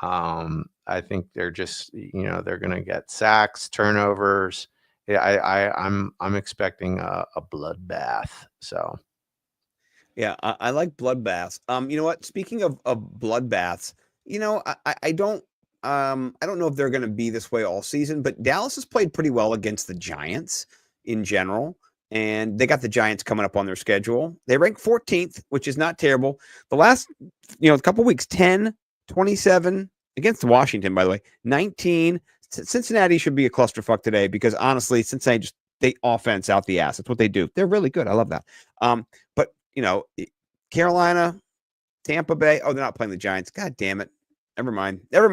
Speaker 4: I think they're just, they're going to get sacks, turnovers. Yeah, I'm expecting a bloodbath. So.
Speaker 5: Yeah, I like bloodbaths. You know what? Speaking of bloodbaths, I don't know if they're going to be this way all season, but Dallas has played pretty well against the Giants in general, and they got the Giants coming up on their schedule. They rank 14th, which is not terrible. The last, couple weeks, 10, 27 against Washington, by the way, 19. Cincinnati should be a clusterfuck today because honestly, Cincinnati they offense out the ass. That's what they do. They're really good. I love that. But Carolina, Tampa Bay. Oh, they're not playing the Giants. God damn it. Never mind. They're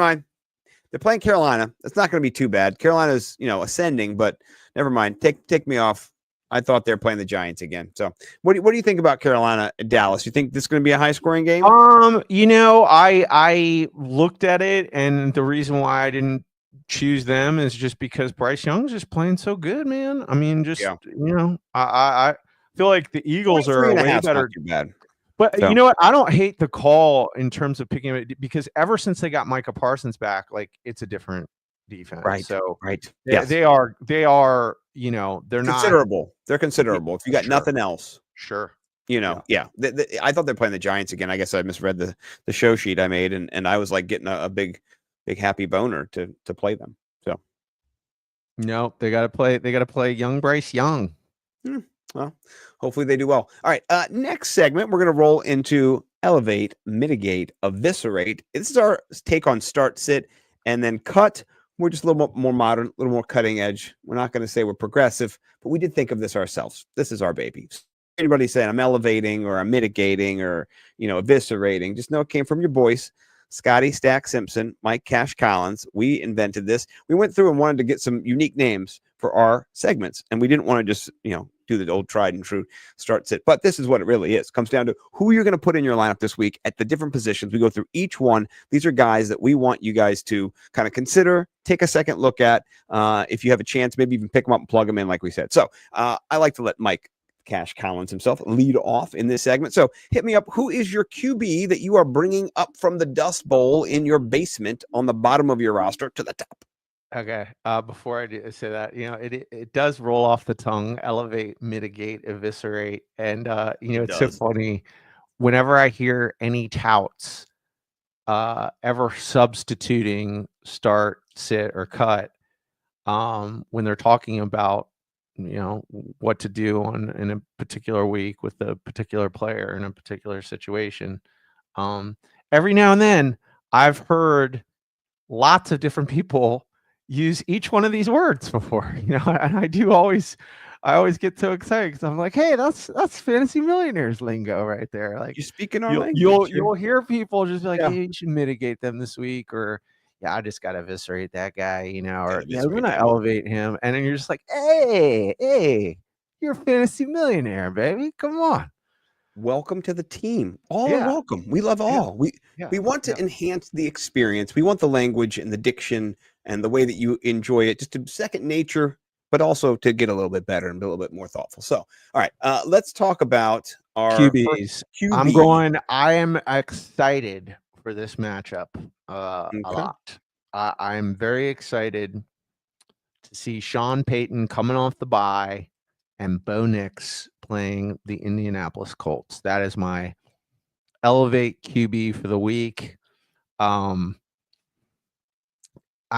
Speaker 5: playing Carolina. It's not going to be too bad. Carolina's, ascending, but never mind. Take me off. I thought they're playing the Giants again. So what do you think about Carolina, Dallas? You think this is going to be a high scoring game?
Speaker 4: I looked at it, and the reason why I didn't choose them is just because Bryce Young's just playing so good, man. I mean, I feel like the Eagles are a way better.
Speaker 5: Too bad.
Speaker 4: But you know what? I don't hate the call in terms of picking it because ever since they got Micah Parsons back, like it's a different defense.
Speaker 5: Right.
Speaker 4: So
Speaker 5: right.
Speaker 4: They are, they're
Speaker 5: considerable.
Speaker 4: Not.
Speaker 5: They're considerable. If you got nothing else.
Speaker 4: Sure.
Speaker 5: I thought they're playing the Giants again. I guess I misread the show sheet I made, and I was like getting a big happy boner to play them. So
Speaker 4: no, they got to play young Bryce Young.
Speaker 5: Well, hopefully they do well. All right. Next segment, we're going to roll into elevate, mitigate, eviscerate. This is our take on start, sit, and then cut. We're just a little more modern, a little more cutting edge. We're not going to say we're progressive, but we did think of this ourselves. This is our baby. Anybody saying I'm elevating or I'm mitigating or, eviscerating, just know it came from your boys, Scotty Stack Simpson, Mike Cash Collins. We invented this. We went through and wanted to get some unique names for our segments, and we didn't want to just, do the old tried and true start sit. But this is what it really is. It comes down to who you're going to put in your lineup this week at the different positions. We go through each one. These are guys that we want you guys to kind of consider, take a second look at. If you have a chance, maybe even pick them up and plug them in, like we said. So I like to let Mike Cash Collins himself lead off in this segment. So hit me up. Who is your QB that you are bringing up from the dust bowl in your basement on the bottom of your roster to the top?
Speaker 4: Okay. Before I say that, it does roll off the tongue, elevate, mitigate, eviscerate. And, it's so funny. Whenever I hear any touts ever substituting start, sit, or cut, when they're talking about, what to do in a particular week with a particular player in a particular situation. Every now and then I've heard lots of different people use each one of these words before, and I always get so excited because I'm like, hey, that's Fantasy Millionaires lingo right there. Like
Speaker 5: you're speaking our language.
Speaker 4: You'll hear people just be like, hey, you should mitigate them this week, or I just got to eviscerate that guy, or we're going to elevate him. And then you're just like, hey, you're a Fantasy Millionaire, baby. Come on.
Speaker 5: Welcome to the team. All are welcome. We love all. We want to enhance the experience. We want the language and the diction and the way that you enjoy it, just to second nature, but also to get a little bit better and be a little bit more thoughtful. So, all right, let's talk about our
Speaker 4: QBs.
Speaker 5: QB.
Speaker 4: I am excited for this matchup a
Speaker 5: Okay.
Speaker 4: lot. I'm very excited to see Sean Payton coming off the bye and Bo Nix playing the Indianapolis Colts. That is my elevate QB for the week. I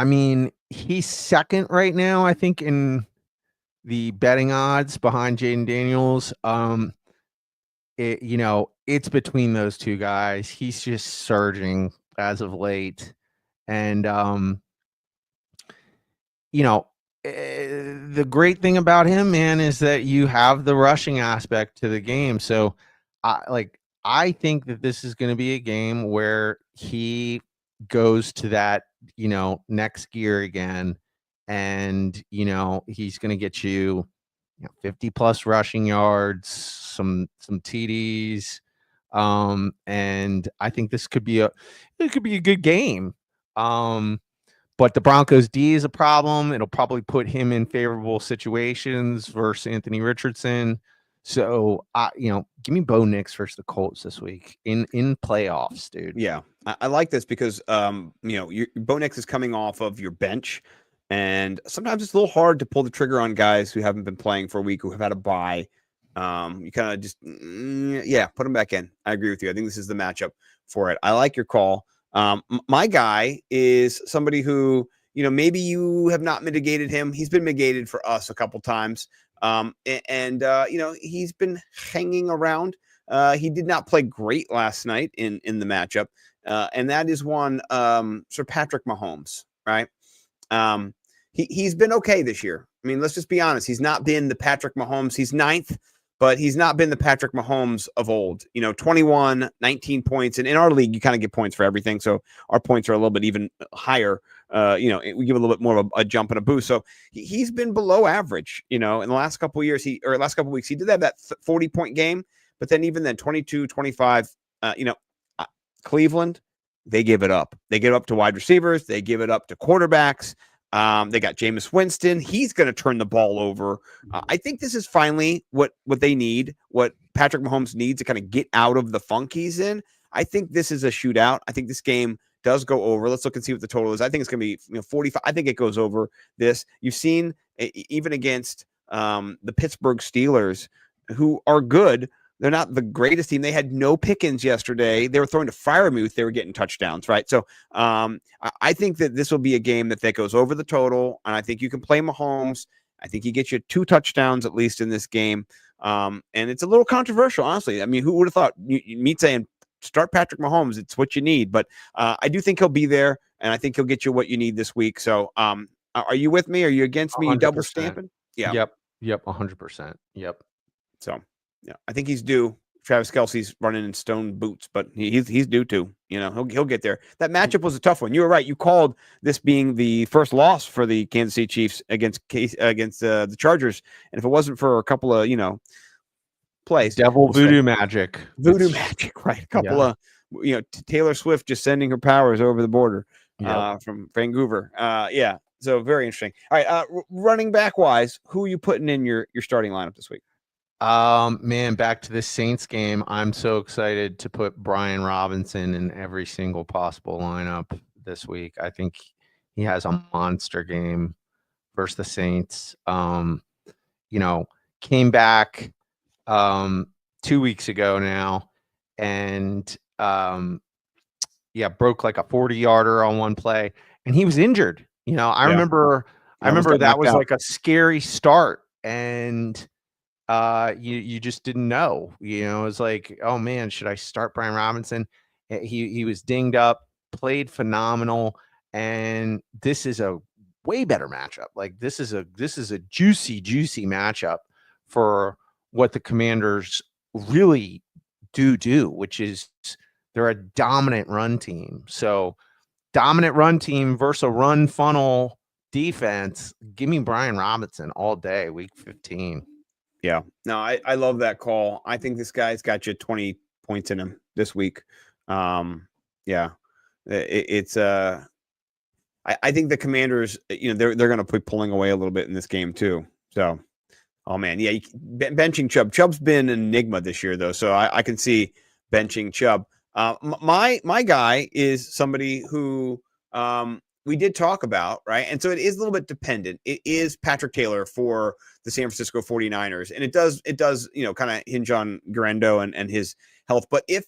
Speaker 4: mean, he's second right now, I think, in the betting odds behind Jaden Daniels. It's between those two guys. He's just surging as of late. And the great thing about him, man, is that you have the rushing aspect to the game. So I think that this is going to be a game where he goes to that, next gear again. And, he's going to get you 50 plus rushing yards, some TDs. And I think this could be a good game. But the Broncos D is a problem. It'll probably put him in favorable situations versus Anthony Richardson. So, give me Bo Nix versus the Colts this week in playoffs, dude.
Speaker 5: Yeah, I like this because, your Bo Nix is coming off of your bench, and sometimes it's a little hard to pull the trigger on guys who haven't been playing for a week, who have had a bye. You kind of just, put them back in. I agree with you. I think this is the matchup for it. I like your call. My guy is somebody who, maybe you have not mitigated him. He's been mitigated for us a couple times. He's been hanging around. He did not play great last night in the matchup. And that is one Sir Patrick Mahomes, right? He's been okay this year. I mean, let's just be honest. He's not been the Patrick Mahomes. He's ninth, but he's not been the Patrick Mahomes of old. 21, 19 points. And in our league, you kind of get points for everything. So our points are a little bit even higher. We give a little bit more of a jump and a boost. So he's been below average, in the last couple of years, last couple of weeks. He did have that 40-point game, but then even then 22, 25, Cleveland, they give it up. They give it up to wide receivers. They give it up to quarterbacks. They got Jameis Winston. He's going to turn the ball over. I think this is finally what they need, what Patrick Mahomes needs to kind of get out of the funk he's in. I think this is a shootout. I think this game does go over. Let's look and see what the total is. I think it's going to be 45. I think it goes over this. You've seen even against the Pittsburgh Steelers, who are good. They're not the greatest team. They had no Pickens yesterday. They were throwing to Freiermuth. They were getting touchdowns, right? So I think that this will be a game that goes over the total, and I think you can play Mahomes. I think he gets you 2 touchdowns at least in this game. And it's a little controversial, honestly. I mean, who would have thought me saying start Patrick Mahomes? It's what you need. But I do think he'll be there, and I think he'll get you what you need this week. So are you with me? Are you against me?
Speaker 4: 100%.
Speaker 5: You double stamping? Yeah.
Speaker 4: Yep. 100%. Yep.
Speaker 5: So. Yeah, I think he's due. Travis Kelce's running in stone boots, but he's due too. He'll get there. That matchup was a tough one. You were right. You called this being the first loss for the Kansas City Chiefs against the Chargers, and if it wasn't for a couple of plays,
Speaker 4: Voodoo magic,
Speaker 5: right? A couple of Taylor Swift just sending her powers over the border from Vancouver. Yeah, so very interesting. All right, running back wise, who are you putting in your starting lineup this week?
Speaker 4: Man, back to this Saints game. I'm so excited to put Brian Robinson in every single possible lineup this week. I think he has a monster game versus the Saints. Came back 2 weeks ago now and broke like a 40-yarder on one play, and he was injured. I remember that was like a scary start, and you just didn't know. It was like, oh man, should I start Brian Robinson? He was dinged up, played phenomenal, and this is a way better matchup. Like this is a juicy matchup for what the Commanders really do, which is they're a dominant run team. So dominant run team versus a run funnel defense. Give me Brian Robinson all day, week 15.
Speaker 5: Yeah, no, I love that call. I think this guy's got you 20 points in him this week. It's I think the Commanders, they're going to be pulling away a little bit in this game too. So, oh man, yeah, benching Chubb. Chubb's been an enigma this year though, so I can see benching Chubb. My guy is somebody who we did talk about, right? And so it is a little bit dependent. It is Patrick Taylor for the San Francisco 49ers. And it does, kind of hinge on Garendo and his health. But if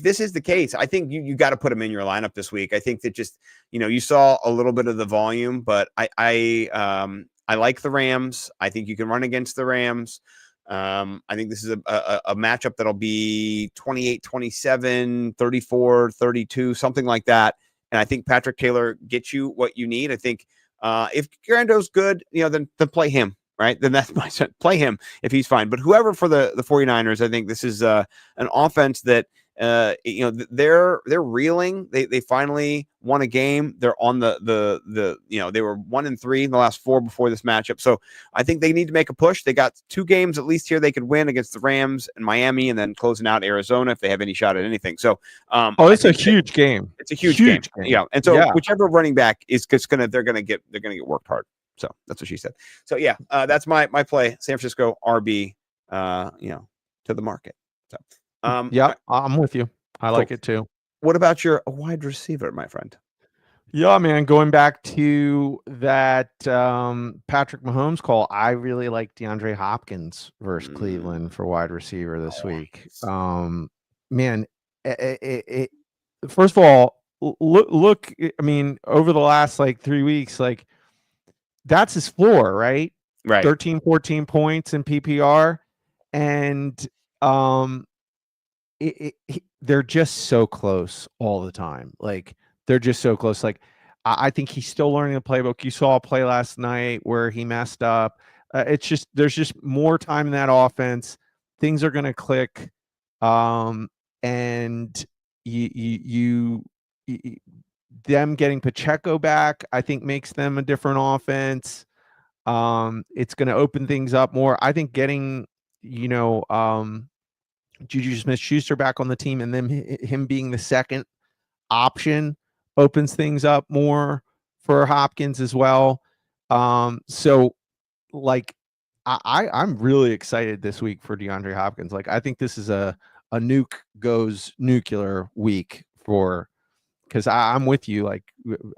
Speaker 5: this is the case, I think you got to put him in your lineup this week. I think that just, you saw a little bit of the volume, but I like the Rams. I think you can run against the Rams. I think this is a matchup that'll be 28-27, 34-32, something like that. And I think Patrick Taylor gets you what you need. I think if Garando's good, then play him, right? Then that's my sense. Play him if he's fine. But whoever for the 49ers, I think this is an offense that they're reeling. They finally won a game. They're on they were 1-3 in the last 4 before this matchup. So I think they need to make a push. They got 2 games at least here they could win against the Rams and Miami, and then closing out Arizona if they have any shot at anything. So
Speaker 4: it's a huge game.
Speaker 5: It's a huge game. Yeah. And so whichever running back is just they're gonna get worked hard. So that's what she said. So yeah, that's my play. San Francisco RB to the market. So
Speaker 4: I'm with you. I like it too.
Speaker 5: What about your wide receiver, my friend?
Speaker 4: Yeah, man. Going back to that Patrick Mahomes call, I really like DeAndre Hopkins versus Cleveland for wide receiver this week. Man, first of all, look. I mean, over the last 3 weeks, that's his floor, right?
Speaker 5: Right.
Speaker 4: 13, 14 points in PPR, and they're just so close all the time. They're just so close. I think he's still learning the playbook. You saw a play last night where he messed up. It's just, there's just more time in that offense. Things are going to click. And them getting Pacheco back, I think makes them a different offense. It's going to open things up more. I think getting, Juju Smith-Schuster back on the team and then him being the second option opens things up more for Hopkins as well. I'm really excited this week for DeAndre Hopkins. I think this is a nuke goes nuclear week because I'm with you.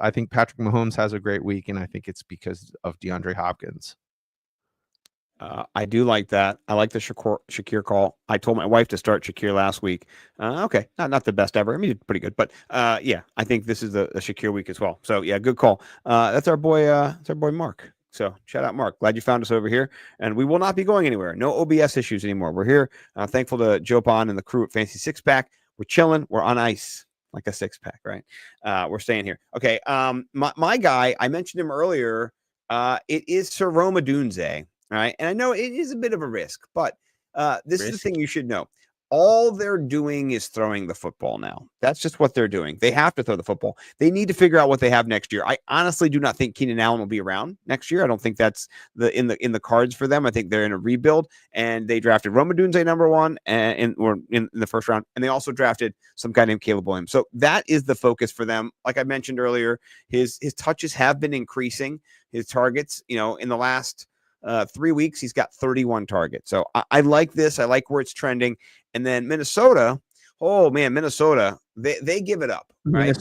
Speaker 4: I think Patrick Mahomes has a great week, and I think it's because of DeAndre Hopkins.
Speaker 5: I do like that. I like the Shakir call. I told my wife to start Shakir last week. Okay, not the best ever. I mean, pretty good, but yeah, I think this is a Shakir week as well. So yeah, good call. That's our boy. That's our boy Mark. So shout out Mark. Glad you found us over here, and we will not be going anywhere. No OBS issues anymore. We're here. Thankful to Joe Pond and the crew at Fancy Six Pack. We're chilling. We're on ice. Like a 6-pack, right? We're staying here. Okay. My guy, I mentioned him earlier. It is Sir Roma Dunze. All right. And I know it is a bit of a risk, but this is the thing you should know. All they're doing is throwing the football now. That's just what they're doing. They have to throw the football. They need to figure out what they have next year. I honestly do not think Keenan Allen will be around next year. I don't think that's in the cards for them. I think they're in a rebuild, and they drafted Roma Dunze number 1 in the first round, and they also drafted some guy named Caleb Williams. So that is the focus for them. Like I mentioned earlier, his touches have been increasing. His targets, in the last 3 weeks, he's got 31 targets. So I like this. I like where it's trending. And then Minnesota, oh man, Minnesota, they give it up. Right?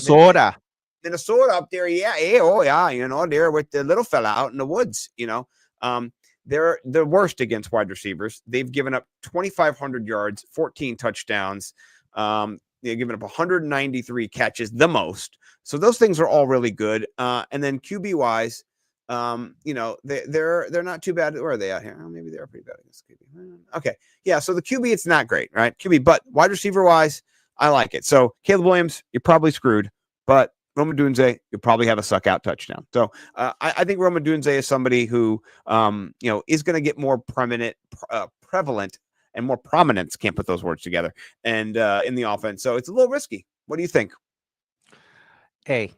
Speaker 4: Minnesota
Speaker 5: up there, yeah. They're with the little fella out in the woods. They're the worst against wide receivers. They've given up 2,500 yards, 14 touchdowns. They've given up 193 catches, the most. So those things are all really good. And then QB wise, they're not too bad. Where are they out here? Oh, maybe they're pretty bad against QB. Okay. Yeah. So the QB, it's not great, right? QB, but wide receiver wise, I like it. So Caleb Williams, you're probably screwed, but Roma Dunze, you'll probably have a suck out touchdown. So I think Roma Dunze is somebody who, is going to get more prevalent and more prominence. Can't put those words together. And in the offense. So it's a little risky. What do you think?
Speaker 4: Hey,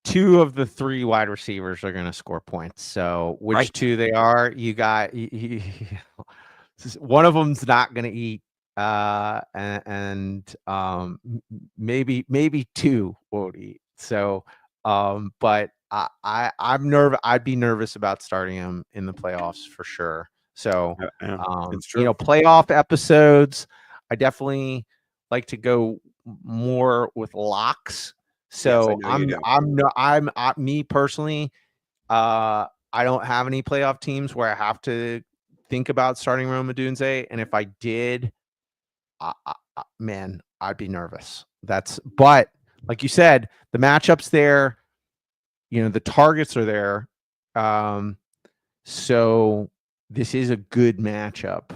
Speaker 4: 2 of the 3 wide receivers are going to score points. So which 2 they are, you got one of them's not going to eat. Maybe 2 won't eat. So, but I'm nervous. I'd be nervous about starting him in the playoffs for sure. So,
Speaker 5: Yeah, it's true.
Speaker 4: playoff episodes, I definitely like to go more with locks.
Speaker 5: Yes, I
Speaker 4: So
Speaker 5: know you do.
Speaker 4: me personally, I don't have any playoff teams where I have to think about starting Roma Dunze, and if I did, man, I'd be nervous. But like you said, the matchups there, the targets are there. So this is a good matchup.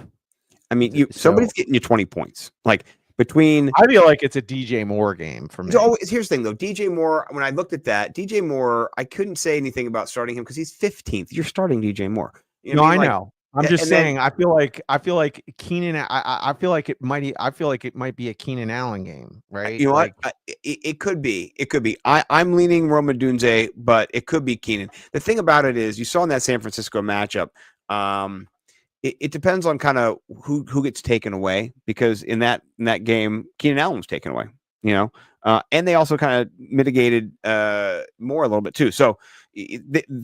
Speaker 5: I mean, somebody's getting you 20 points. Like between,
Speaker 4: I feel like it's a DJ Moore game for me.
Speaker 5: Here's the thing though, DJ Moore. When I looked at that, DJ Moore, I couldn't say anything about starting him because he's 15th. You're starting DJ Moore.
Speaker 4: I know. I'm just saying. I feel like Keenan. I feel like it might be a Keenan Allen game, right?
Speaker 5: You know what? It could be. It could be. I'm leaning Roma Dunze, but it could be Keenan. The thing about it is, you saw in that San Francisco matchup. It depends on kind of who gets taken away, because in that game, Keenan Allen was taken away. And they also kind of mitigated Moore a little bit too. So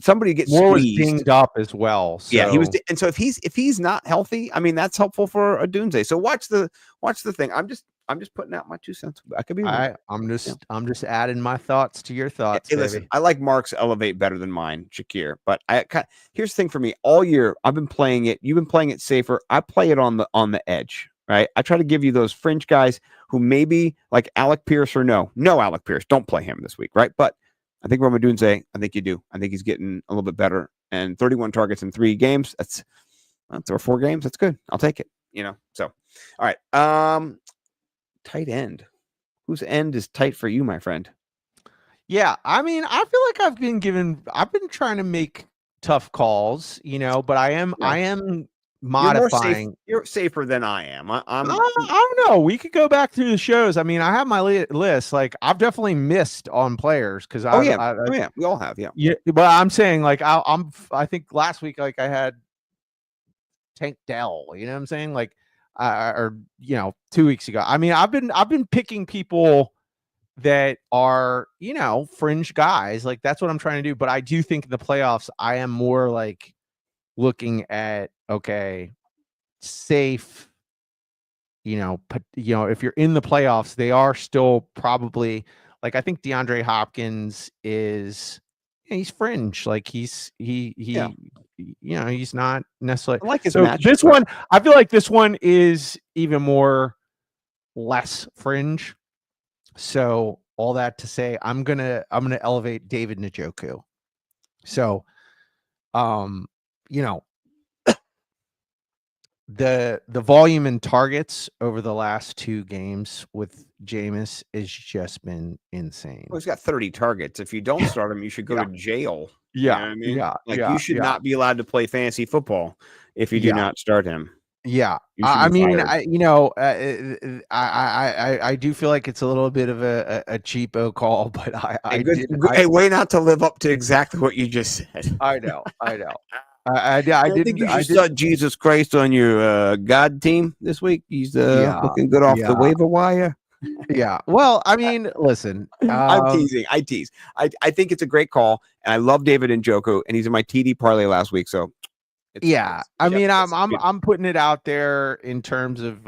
Speaker 5: somebody gets
Speaker 4: Moore was
Speaker 5: squeezed.
Speaker 4: dinged up as well. So.
Speaker 5: Yeah, he was. And so if he's not healthy, I mean, that's helpful for a Dunze. So watch the thing. I'm just putting out my 2 cents. I could be wrong.
Speaker 4: I'm just adding my thoughts to your thoughts.
Speaker 5: Hey, listen, I like Mark's elevate better than mine, Shakir. But here's the thing for me. All year I've been playing it. You've been playing it safer. I play it on the edge, right? I try to give you those fringe guys who maybe like Alec Pierce or no Alec Pierce. Don't play him this week, right? But I think Roma Dunze, I think you do. I think he's getting a little bit better. And 31 targets in 3 games. That's or 4 games. That's good. I'll take it. So all right. Tight end. Whose end is tight for you, my friend?
Speaker 4: Yeah, I mean, I feel like I've been trying to make tough calls, but I am modifying.
Speaker 5: You're safer than I am. I
Speaker 4: don't know. We could go back through the shows. I mean, I have my list. Like, I've definitely missed on players because
Speaker 5: we all have.
Speaker 4: Yeah, but I'm saying like I think last week like I had Tank Dell. You know what I'm saying? Like, or 2 weeks ago. I mean, I've been picking people that are fringe guys. Like, that's what I'm trying to do. But I do think in the playoffs, I am more like looking at safe. If you're in the playoffs, they are still probably like, I think DeAndre Hopkins is. He's fringe. Like he's not necessarily.
Speaker 5: I like his
Speaker 4: match. This one, I feel like this one is even more less fringe. So all that to say, I'm gonna elevate David Njoku. So, the volume and targets over the last 2 games with Jameis has just been insane.
Speaker 5: Well, he's got 30 targets. If you don't start him, you should go to jail.
Speaker 4: Yeah,
Speaker 5: you know what I mean? You should not be allowed to play fantasy football if you do not start him.
Speaker 4: Yeah, I do feel like it's a little bit of a cheapo call, but
Speaker 5: hey, way not to live up to exactly what you just said.
Speaker 4: I know. I
Speaker 5: think you should start Jesus Christ on your God team this week. He's looking good off the waiver wire.
Speaker 4: Yeah. Well, I mean, listen.
Speaker 5: I'm teasing. I tease. I think it's a great call, and I love David Njoku, and he's in my TD parlay last week. So,
Speaker 4: I'm putting it out there in terms of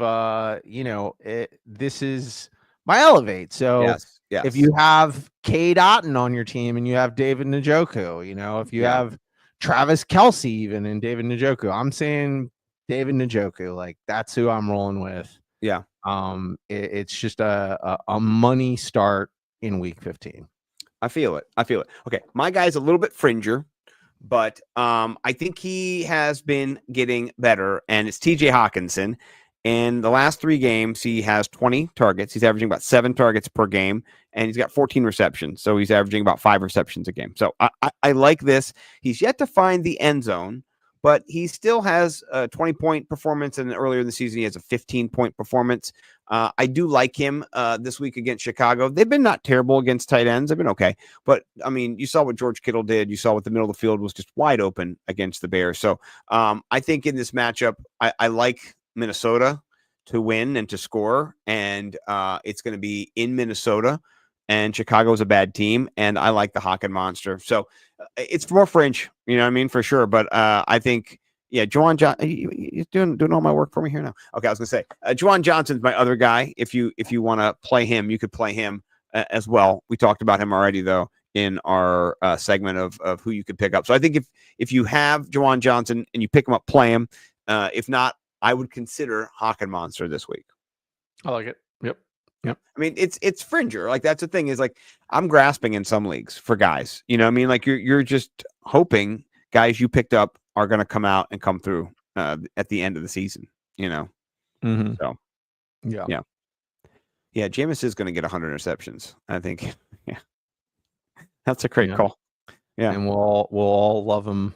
Speaker 4: this is my elevate. So
Speaker 5: yes.
Speaker 4: If you have Cade Otton on your team and you have David Njoku, if you have Travis Kelce even and David Njoku, I'm saying David Njoku, like that's who I'm rolling with.
Speaker 5: Yeah.
Speaker 4: It's just a money start in week 15.
Speaker 5: I feel it. Okay. My guy's a little bit fringer, but I think he has been getting better, and it's TJ Hawkinson. In the last 3 games, he has 20 targets. He's averaging about 7 targets per game, and he's got 14 receptions. So he's averaging about 5 receptions a game. So I like this. He's yet to find the end zone, but he still has a 20-point performance. And earlier in the season, he has a 15-point performance. I do like him this week against Chicago. They've been not terrible against tight ends. They've been okay. But, I mean, you saw what George Kittle did. You saw what the middle of the field was just wide open against the Bears. So I think in this matchup, I like Minnesota to win and to score. And it's going to be in Minnesota. and Chicago's a bad team, and I like the Hawken monster. So it's more fringe, you know what I mean, for sure. But I think, yeah, Juwan Johnson, you doing all my work for me here now. Okay, I was gonna say Juwan Johnson's my other guy. If you want to play him, you could play him as well. We talked about him already though in our segment of who you could pick up. So I think if you have Juwan Johnson and you pick him up, play him. If not, I would consider Hawken monster this week.
Speaker 4: I like it. Yep.
Speaker 5: I mean, it's fringer. Like, that's the thing, is like, I'm grasping in some leagues for guys, you know what I mean? Like, you're just hoping guys you picked up are going to come out and come through at the end of the season, you know?
Speaker 4: Mm-hmm.
Speaker 5: So, yeah. Jameis is going to get 100 interceptions, I think. Yeah. That's a great call. Yeah.
Speaker 4: And we'll all love him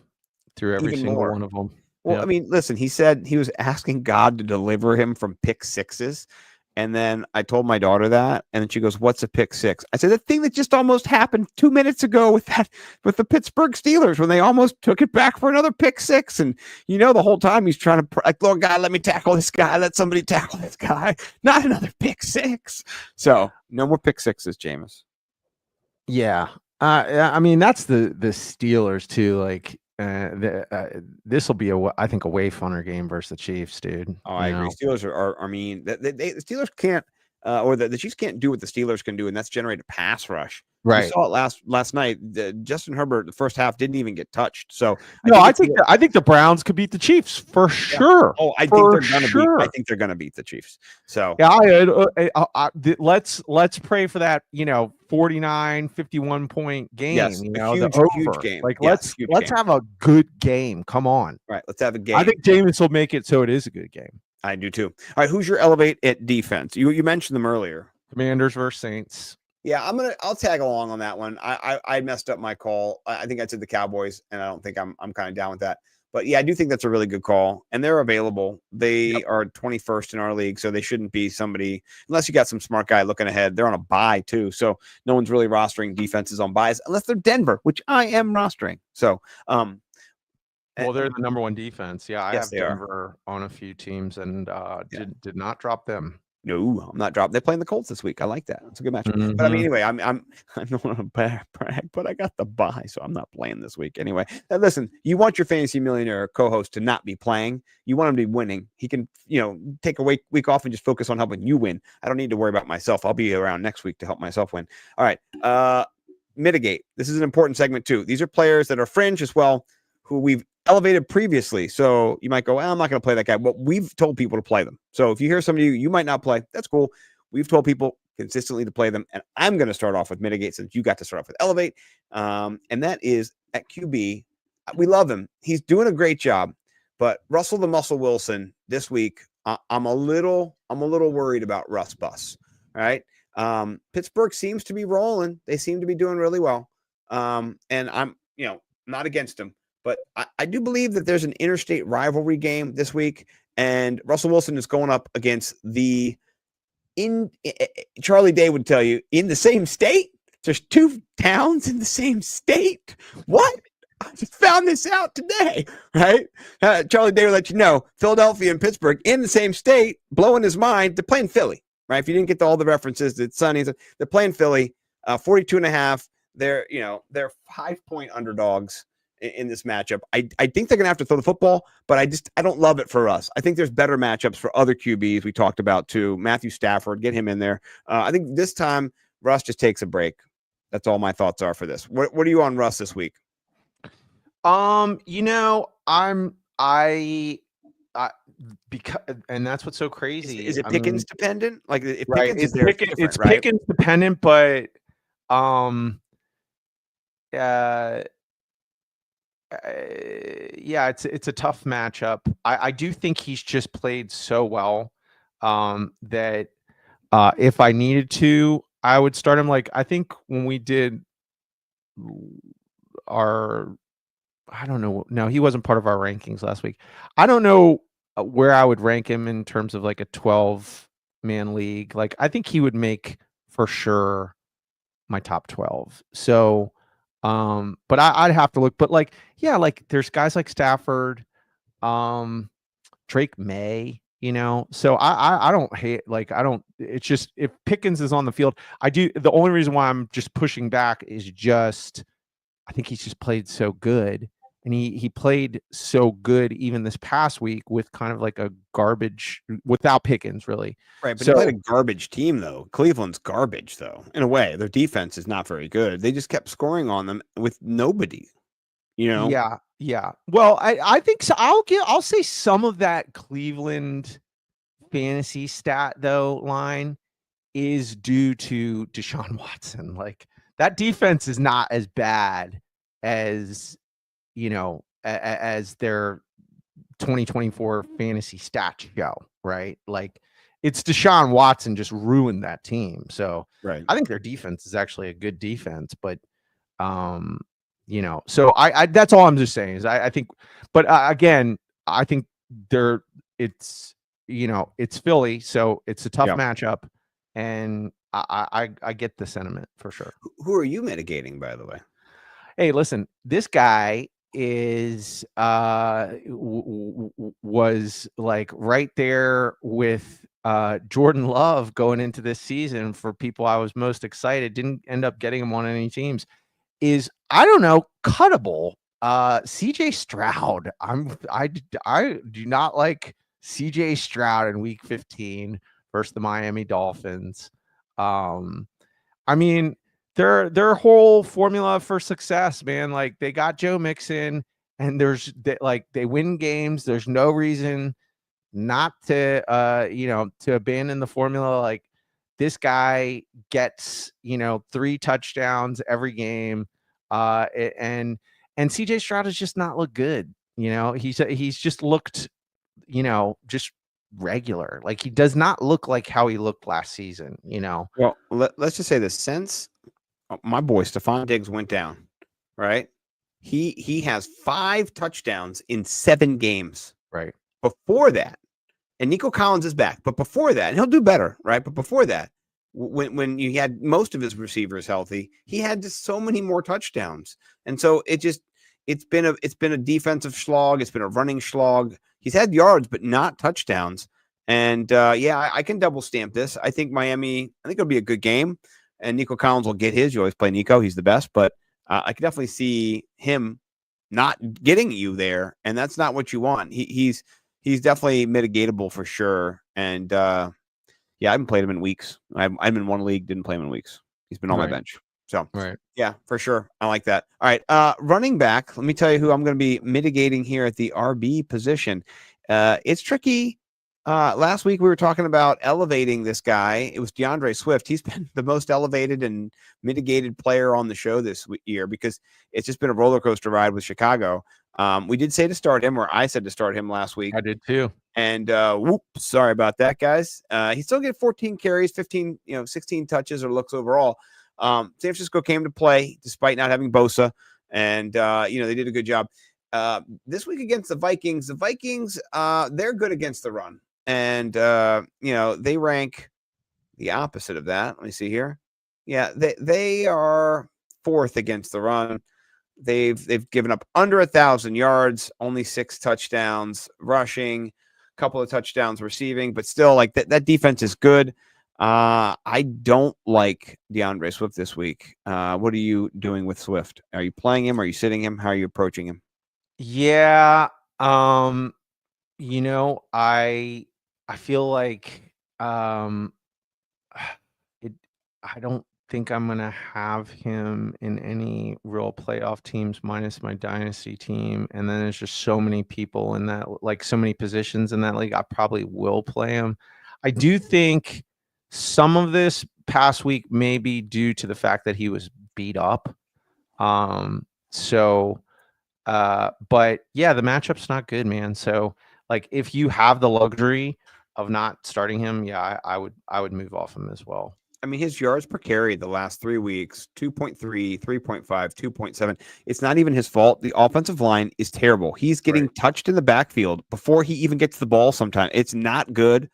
Speaker 4: through every
Speaker 5: Even
Speaker 4: single
Speaker 5: more.
Speaker 4: one of them.
Speaker 5: Well, I mean, listen, he said he was asking God to deliver him from pick sixes. And then I told my daughter that, and then she goes, "What's a pick six?" I said, "The thing that just almost happened 2 minutes ago with the Pittsburgh Steelers, when they almost took it back for another pick six." And the whole time he's trying to, like, "Lord God, let me tackle this guy. Let somebody tackle this guy. Not another pick six." So no more pick sixes, Jameis.
Speaker 4: Yeah. I mean, that's the Steelers too. Like, this will be I think a way funner game versus the Chiefs, dude.
Speaker 5: Oh, I agree. Steelers are I mean, the Steelers can't, or the Chiefs can't do what the Steelers can do, and that's generate a pass rush.
Speaker 4: Right.
Speaker 5: We saw it last night. Justin Herbert, the first half, didn't even get touched. So
Speaker 4: I think the Browns could beat the Chiefs for sure.
Speaker 5: Oh, I think they're gonna beat the Chiefs. So
Speaker 4: yeah, let's pray for that. 49-51 point game.
Speaker 5: Yes, huge game.
Speaker 4: Like, let's have a good game. Come on.
Speaker 5: Right. Let's have a game.
Speaker 4: I think Jameis will make it so it is a good game.
Speaker 5: I do too. All right. Who's your elevate at defense? You mentioned them earlier.
Speaker 4: Commanders versus Saints.
Speaker 5: Yeah, I'll tag along on that one. I messed up my call. I think I said the Cowboys, and I don't think I'm kind of down with that. But yeah, I do think that's a really good call, and they're available. They are 21st in our league, so they shouldn't be somebody, unless you got some smart guy looking ahead. They're on a bye too, so no one's really rostering defenses on buys unless they're Denver, which I am rostering. So,
Speaker 4: well, they're the number one defense. Yeah, I
Speaker 5: yes,
Speaker 4: have Denver on a few teams, and did not drop them.
Speaker 5: No, I'm not dropping. They're playing the Colts this week. I like that. It's a good matchup. Mm-hmm. But I mean, anyway, I don't want to brag, but I got the bye, so I'm not playing this week anyway. Now, listen, you want your Fantasy Millionaire co-host to not be playing. You want him to be winning. He can, take a week off and just focus on helping you win. I don't need to worry about myself. I'll be around next week to help myself win. All right. Mitigate. This is an important segment too. These are players that are fringe as well, who we've elevated previously. So you might go, I'm not going to play that guy. But we've told people to play them. So if you hear somebody you might not play, that's cool. We've told people consistently to play them. And I'm going to start off with Mitigate, since you got to start off with Elevate. And that is at QB. We love him. He's doing a great job. But Russell the Muscle Wilson this week, I'm a little worried about Russ Bus. All right. Pittsburgh seems to be rolling. They seem to be doing really well. And I'm, not against them. But I do believe that there's an interstate rivalry game this week, and Russell Wilson is going up against Charlie Day would tell you, in the same state. There's two towns in the same state. What? I just found this out today, right? Charlie Day would let you know, Philadelphia and Pittsburgh in the same state, blowing his mind. They're playing Philly, right? If you didn't get to all the references, it's sunny. They're playing Philly, 42.5. They're 5-point underdogs in this matchup. I think they're going to have to throw the football, but I don't love it for us. I think there's better matchups for other QBs we talked about too. Matthew Stafford, get him in there. I think this time Russ just takes a break. That's all my thoughts are for this. What are you on Russ this week?
Speaker 4: Because, and that's what's so crazy.
Speaker 5: Is it Pickens dependent? Like, if
Speaker 4: right,
Speaker 5: Pickens
Speaker 4: it's Pickens dependent, but yeah, it's a tough matchup. I do think he's just played so well that if I needed to, I would start him. Like, I think when we did I don't know. No, he wasn't part of our rankings last week. I don't know where I would rank him in terms of like a 12-man league. Like, I think he would make for sure my top 12. So but I'd have to look. But like, yeah, like there's guys like Stafford, Drake May, So I don't hate, like, I don't, it's just, if Pickens is on the field, the only reason why I'm just pushing back is just, I think he's just played so good. And he played so good even this past week with kind of like a garbage, without Pickens, really.
Speaker 5: Right, but he
Speaker 4: So
Speaker 5: played a garbage team, though. Cleveland's garbage, though. In a way, their defense is not very good. They just kept scoring on them with nobody.
Speaker 4: yeah, yeah. Well, I think so. I'll say some of that Cleveland fantasy stat though line is due to Deshaun Watson. Like, that defense is not as bad as, as their 2024 fantasy stats show, right? Like, it's Deshaun Watson just ruined that team. So
Speaker 5: Right.
Speaker 4: I think their defense is actually a good defense, but so I that's all I'm just saying is I think, but again, I think it's Philly, so it's a tough
Speaker 5: Yeah.
Speaker 4: matchup, and I get the sentiment for sure.
Speaker 5: Who are you mitigating, by the way?
Speaker 4: Hey, listen, this guy is was like right there with Jordan Love going into this season for people I was most excited. Didn't end up getting him on any teams. Is, I don't know, cuttable. CJ Stroud. I do not like CJ Stroud in week 15 versus the Miami Dolphins. I mean, their whole formula for success, man. Like, they got Joe Mixon, and they win games. There's no reason not to to abandon the formula. Like, this guy gets 3 touchdowns every game, and CJ Stroud has just not looked good. He's just looked just regular. Like, he does not look like how he looked last season.
Speaker 5: Well, let's just say this: since my boy Stephon Diggs went down, right? He has 5 touchdowns in 7 games.
Speaker 4: Right.
Speaker 5: Before that, and Nico Collins is back, but before that, and he'll do better, right? But before that, when you had most of his receivers healthy, he had just so many more touchdowns, and so it's been a defensive slog, it's been a running slog. He's had yards, but not touchdowns. And I can double stamp this. I think it'll be a good game, and Nico Collins will get his. You always play Nico; he's the best, but I can definitely see him not getting you there, and that's not what you want. He's definitely mitigatable for sure. And I haven't played him in weeks. I'm in one league, didn't play him in weeks. He's been on my bench. So yeah, for sure. I like that. All right. Running back, let me tell you who I'm going to be mitigating here at the RB position. It's tricky. Last week we were talking about elevating this guy. It was DeAndre Swift. He's been the most elevated and mitigated player on the show this year because it's just been a roller coaster ride with Chicago. We did say to start him, or I said to start him last week.
Speaker 4: I did too.
Speaker 5: And sorry about that, guys. He still get 14 carries, 15, 16 touches or looks overall. San Francisco came to play despite not having Bosa, and they did a good job. This week against the Vikings, they're good against the run, and they rank the opposite of that. Let me see here. Yeah, they are 4th against the run. They've given up under 1,000 yards, only 6 touchdowns rushing, a couple of touchdowns receiving, but still, like, that defense is good. I don't like DeAndre Swift this week. What are you doing with Swift? Are you playing him? Are you sitting him? How are you approaching him?
Speaker 4: Yeah. I feel like I don't think I'm gonna have him in any real playoff teams minus my dynasty team. And then there's just so many people in that, like, so many positions in that league. I probably will play him. I do think some of this past week may be due to the fact that he was beat up. But yeah, the matchup's not good, man. So, like, if you have the luxury of not starting him, yeah, I would move off him as well.
Speaker 5: I mean, his yards per carry the last 3 weeks, 2.3, 3.5, 2.7. It's not even his fault. The offensive line is terrible. He's getting touched in the backfield before he even gets the ball sometimes. It's not good.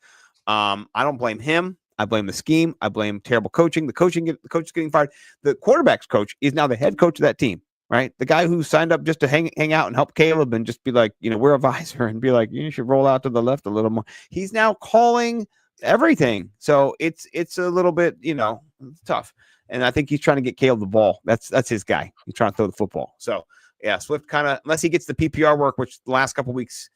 Speaker 5: I don't blame him. I blame the scheme. I blame terrible coaching. The coach is getting fired. The quarterback's coach is now the head coach of that team. right? The guy who signed up just to hang out and help Caleb and just be like, we're a visor and be like, you should roll out to the left a little more. He's now calling everything. So it's a little bit, tough. And I think he's trying to get Caleb the ball. That's his guy. He's trying to throw the football. So yeah, Swift kind of, unless he gets the PPR work, which the last couple weeks,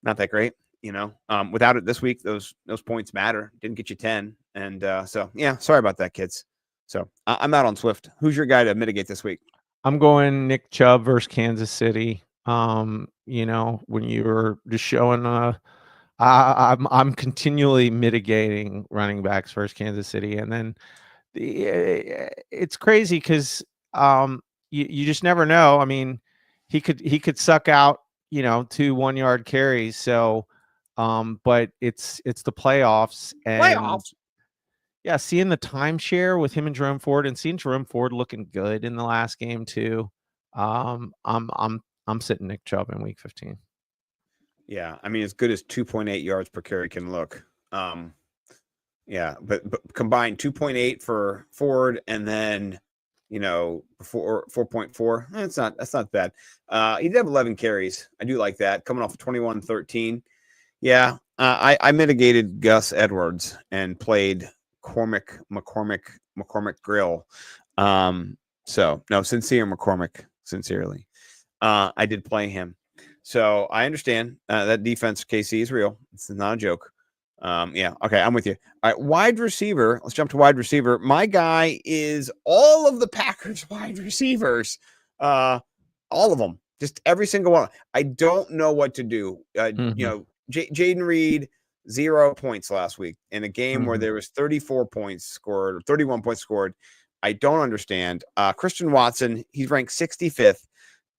Speaker 5: not that great. Without it this week, those points matter. Didn't get you 10. And so yeah, sorry about that, kids. So I'm out on Swift. Who's your guy to mitigate this week?
Speaker 4: I'm going Nick Chubb versus Kansas City. When you were just showing, I'm continually mitigating running backs versus Kansas City, and then it's crazy because you just never know. I mean, he could suck out 2 1-yard carries. So, but it's the playoffs and. Yeah, seeing the timeshare with him and Jerome Ford, and seeing Jerome Ford looking good in the last game too. I'm sitting Nick Chubb in week 15.
Speaker 5: Yeah, I mean, as good as 2.8 yards per carry can look. Yeah, but combined 2.8 for Ford, and then 4.4. That's not bad. He did have 11 carries. I do like that. Coming off 21-13. Yeah, I mitigated Gus Edwards and played McCormick Grill. So no, McCormick, sincerely. I did play him. So I understand that defense KC is real. It's not a joke. Yeah, okay, I'm with you. All right, wide receiver. Let's jump to wide receiver. My guy is all of the Packers wide receivers. All of them. Just every single one. I don't know what to do. Jaden Reed, 0 points last week in a game where there was 34 points scored or 31 points scored. I don't understand. Christian Watson, he's ranked 65th,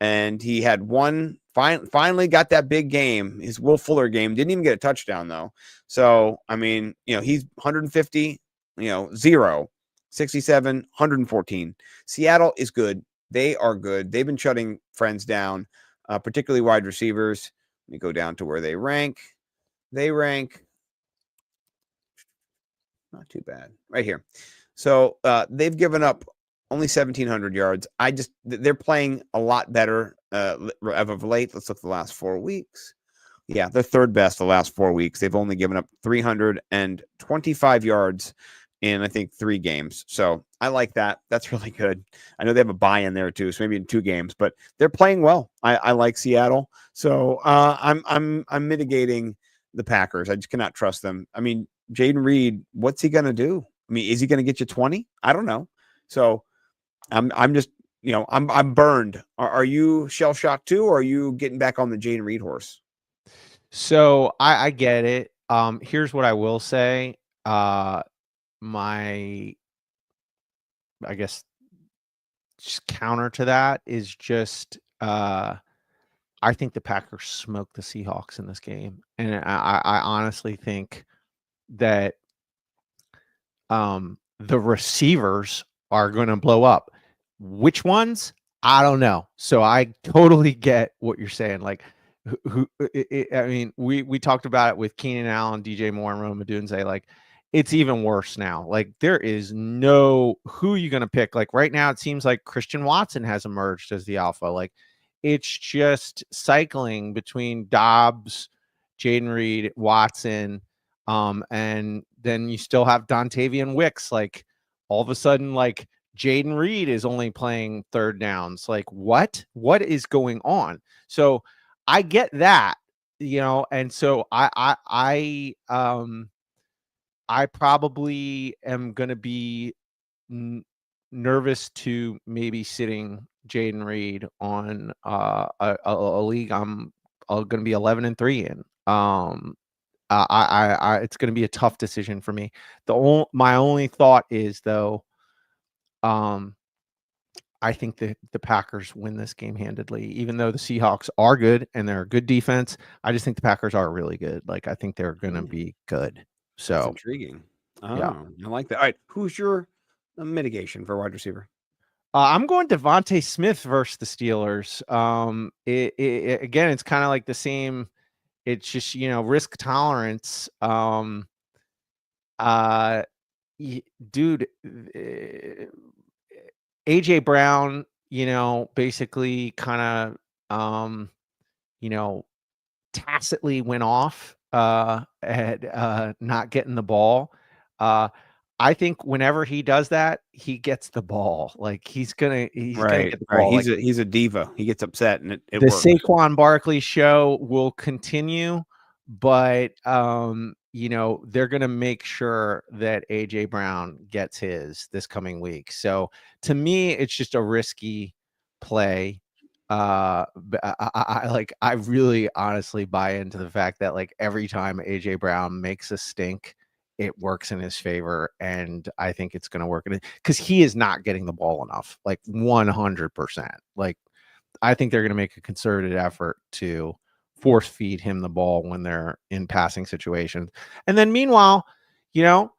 Speaker 5: and he had finally got that big game. His Will Fuller game, didn't even get a touchdown though. So, I mean, he's 150, 0, 67, 114. Seattle is good. They are good. They've been shutting friends down, particularly wide receivers. Let me go down to where they rank. They rank not too bad right here. So they've given up only 1,700 yards. They're playing a lot better of late. Let's look at the last 4 weeks. Yeah, they're third best the last 4 weeks. They've only given up 325 yards in, I think, 3 games. So I like that. That's really good. I know they have a bye in there too, so maybe in 2 games, but they're playing well. I like Seattle. So I'm mitigating the Packers. I just cannot trust them. I mean, Jaden Reed, what's he gonna do? I mean, is he gonna get you 20? I don't know. So I'm just, I'm burned. Are you shell shocked too, or are you getting back on the Jaden Reed horse?
Speaker 4: So I get it. Here's what I will say. I guess just counter to that is just I think the Packers smoked the Seahawks in this game, and I honestly think that the receivers are going to blow up. Which ones? I don't know. So I totally get what you're saying. Like, I mean, we talked about it with Keenan Allen, DJ Moore, and Rome Odunze. Like, it's even worse now. Like, there is no who you going to pick. Like, right now, it seems like Christian Watson has emerged as the alpha. Like, it's just cycling between Dobbs, Jaden Reed, Watson, and then you still have Dontavian Wicks. Like, all of a sudden, like, Jaden Reed is only playing third downs. Like, what is going on? So I get that, and so I probably am going to be nervous to maybe sitting Jaden Reed on a league I'm going to be 11-3 in. It's going to be a tough decision for me. My only thought is though, I think the Packers win this game handedly, even though the Seahawks are good and they're a good defense. I just think the Packers are really good. Like, I think they're going to be good. So
Speaker 5: that's intriguing. Oh,
Speaker 4: yeah.
Speaker 5: I like that. All right, who's your mitigation for wide receiver?
Speaker 4: I'm going Devontae Smith versus the Steelers. Again, it's kind of like the same. It's just, risk tolerance. Dude, AJ Brown, basically kind of, tacitly went off at not getting the ball. I think whenever he does that, he gets the ball. Like he's gonna
Speaker 5: Right,
Speaker 4: get the
Speaker 5: right.
Speaker 4: ball. Like
Speaker 5: He's a diva. He gets upset and it
Speaker 4: the
Speaker 5: works.
Speaker 4: Saquon Barkley show will continue, but they're gonna make sure that AJ Brown gets his this coming week. So to me, it's just a risky play. But I really honestly buy into the fact that like every time AJ Brown makes a stink, it works in his favor, and I think it's going to work because he is not getting the ball enough, like 100%. Like I think they're going to make a concerted effort to force feed him the ball when they're in passing situations, and then meanwhile, you know,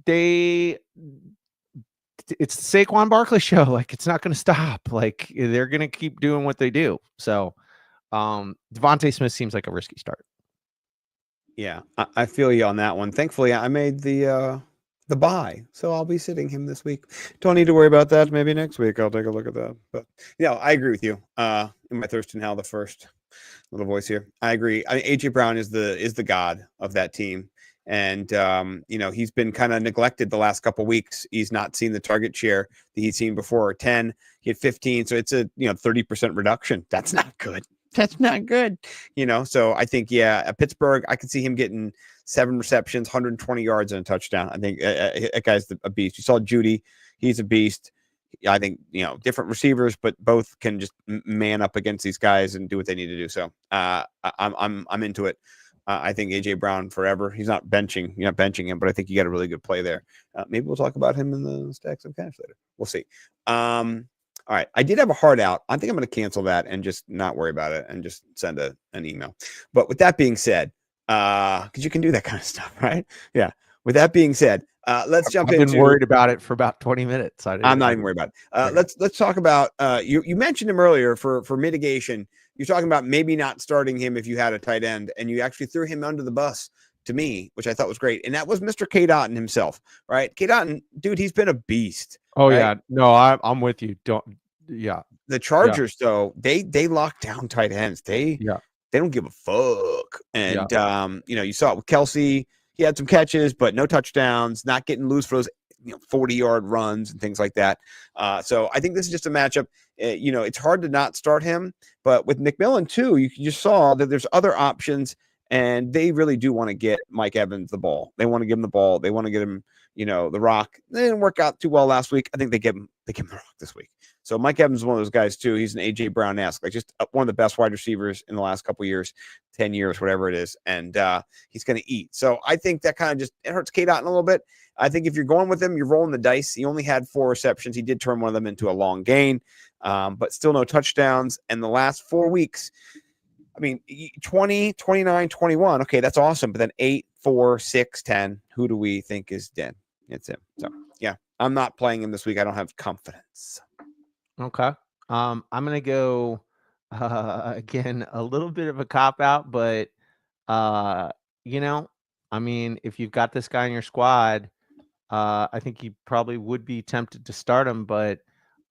Speaker 4: they it's the Saquon Barkley show. Like it's not going to stop. Like they're going to keep doing what they do. So, Devontae Smith seems like a risky start.
Speaker 5: Yeah, I feel you on that one. Thankfully, I made the buy, so I'll be sitting him this week. Don't need to worry about that. Maybe next week I'll take a look at that. But yeah, I agree with you. In my Thurston Hell, the first little voice here, I agree. I mean, AJ Brown is the god of that team, and he's been kind of neglected the last couple weeks. He's not seen the target share that he's seen before. 10, he had 15, so it's a 30% reduction. That's not good. That's not good. So I think, at Pittsburgh, I could see him getting 7 receptions, 120 yards and a touchdown. I think that guy's a beast. You saw Judy. He's a beast. I think, different receivers, but both can just man up against these guys and do what they need to do. So I'm into it. I think AJ Brown forever. He's not benching him, but I think you got a really good play there. Maybe we'll talk about him in the stacks of cash later. We'll see. All right. I did have a hard out. I think I'm going to cancel that and just not worry about it and just send an email. But with that being said, because you can do that kind of stuff, right? Yeah. With that being said, let's jump into.
Speaker 4: I've been worried about it for about 20 minutes.
Speaker 5: I'm not even worried about it. Let's talk about you mentioned him earlier for mitigation. You're talking about maybe not starting him if you had a tight end, and you actually threw him under the bus to me, which I thought was great. And that was Mr. K. Dotton himself, right? K. Dotton, dude, he's been a beast.
Speaker 4: Oh,
Speaker 5: right?
Speaker 4: yeah. No, I'm with you.
Speaker 5: The Chargers, though, they lock down tight ends. They don't give a fuck. And, you saw it with Kelsey. He had some catches, but no touchdowns, not getting loose for those 40-yard runs and things like that. So I think this is just a matchup. It's hard to not start him. But with McMillan, too, you just saw that there's other options. And they really do want to get Mike Evans the ball. They want to give him the ball. They want to get him, the rock. They didn't work out too well last week. I think they give him the rock this week. So Mike Evans is one of those guys too. He's an AJ Brown-esque, like just one of the best wide receivers in the last couple of years, 10 years, whatever it is. And he's going to eat. So I think that kind of it hurts K. Dotton a little bit. I think if you're going with him, you're rolling the dice. He only had 4 receptions. He did turn one of them into a long gain, but still no touchdowns. And the last 4 weeks, 20, 29, 21. Okay, that's awesome. But then 8, 4, 6, 10. Who do we think is dead? It's him. So, yeah, I'm not playing him this week. I don't have confidence.
Speaker 4: Okay. I'm going to go, again, a little bit of a cop-out, but, if you've got this guy in your squad, I think you probably would be tempted to start him, but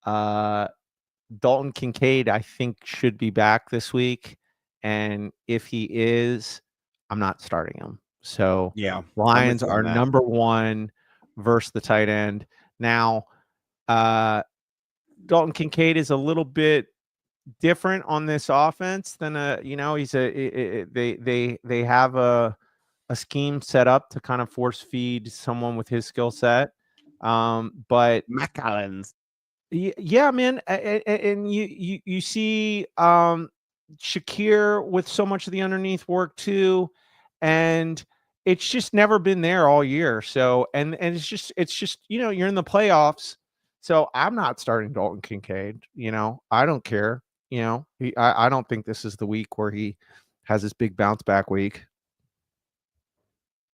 Speaker 4: Dalton Kincaid, I think, should be back this week. And if he is, I'm not starting him. So
Speaker 5: yeah,
Speaker 4: Lions are number 1 versus the tight end. Now, Dalton Kincaid is a little bit different on this offense than he's they have a scheme set up to kind of force feed someone with his skill set. But
Speaker 5: McAllens.
Speaker 4: Yeah, man. And you see Shakir with so much of the underneath work too, and it's just never been there all year. So and it's just you're in the playoffs, so I'm not starting Dalton Kincaid. I don't care. I don't think this is the week where he has this big bounce back week.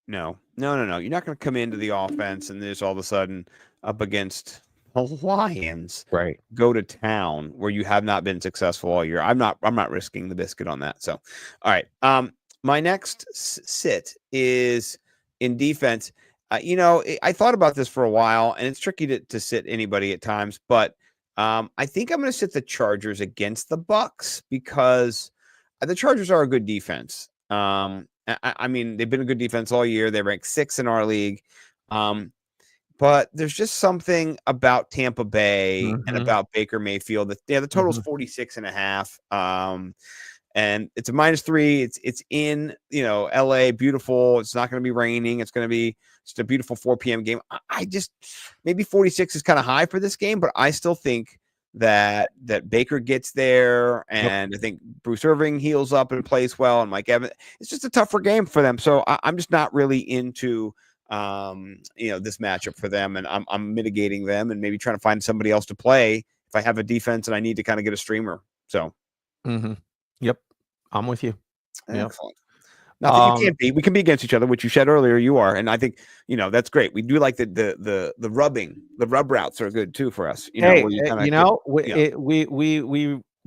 Speaker 5: No. You're not going to come into the offense and there's all of a sudden up against the Lions,
Speaker 4: right?
Speaker 5: Go to town where you have not been successful all year. I'm not risking the biscuit on that. So, all right. My next sit is in defense. I thought about this for a while, and it's tricky to sit anybody at times, but I think I'm going to sit the Chargers against the Bucks because the Chargers are a good defense. I mean, they've been a good defense all year. They rank 6th in our league. But there's just something about Tampa Bay and about Baker Mayfield that the total's 46.5. And it's a -3. It's in, LA, beautiful. It's not going to be raining. It's going to be just a beautiful 4 p.m. game. I just, maybe 46 is kind of high for this game, but I still think that Baker gets there, and I think Bruce Irving heals up and plays well, and Mike Evans. It's just a tougher game for them. So I'm just not really into this matchup for them, and I'm mitigating them and maybe trying to find somebody else to play if I have a defense and I need to kind of get a streamer. So
Speaker 4: Yep, I'm with you.
Speaker 5: Excellent. Not that you can't be. We can be against each other, which you said earlier you are, and I think that's great. We do like the rubbing. The rub routes are good too for us.
Speaker 4: We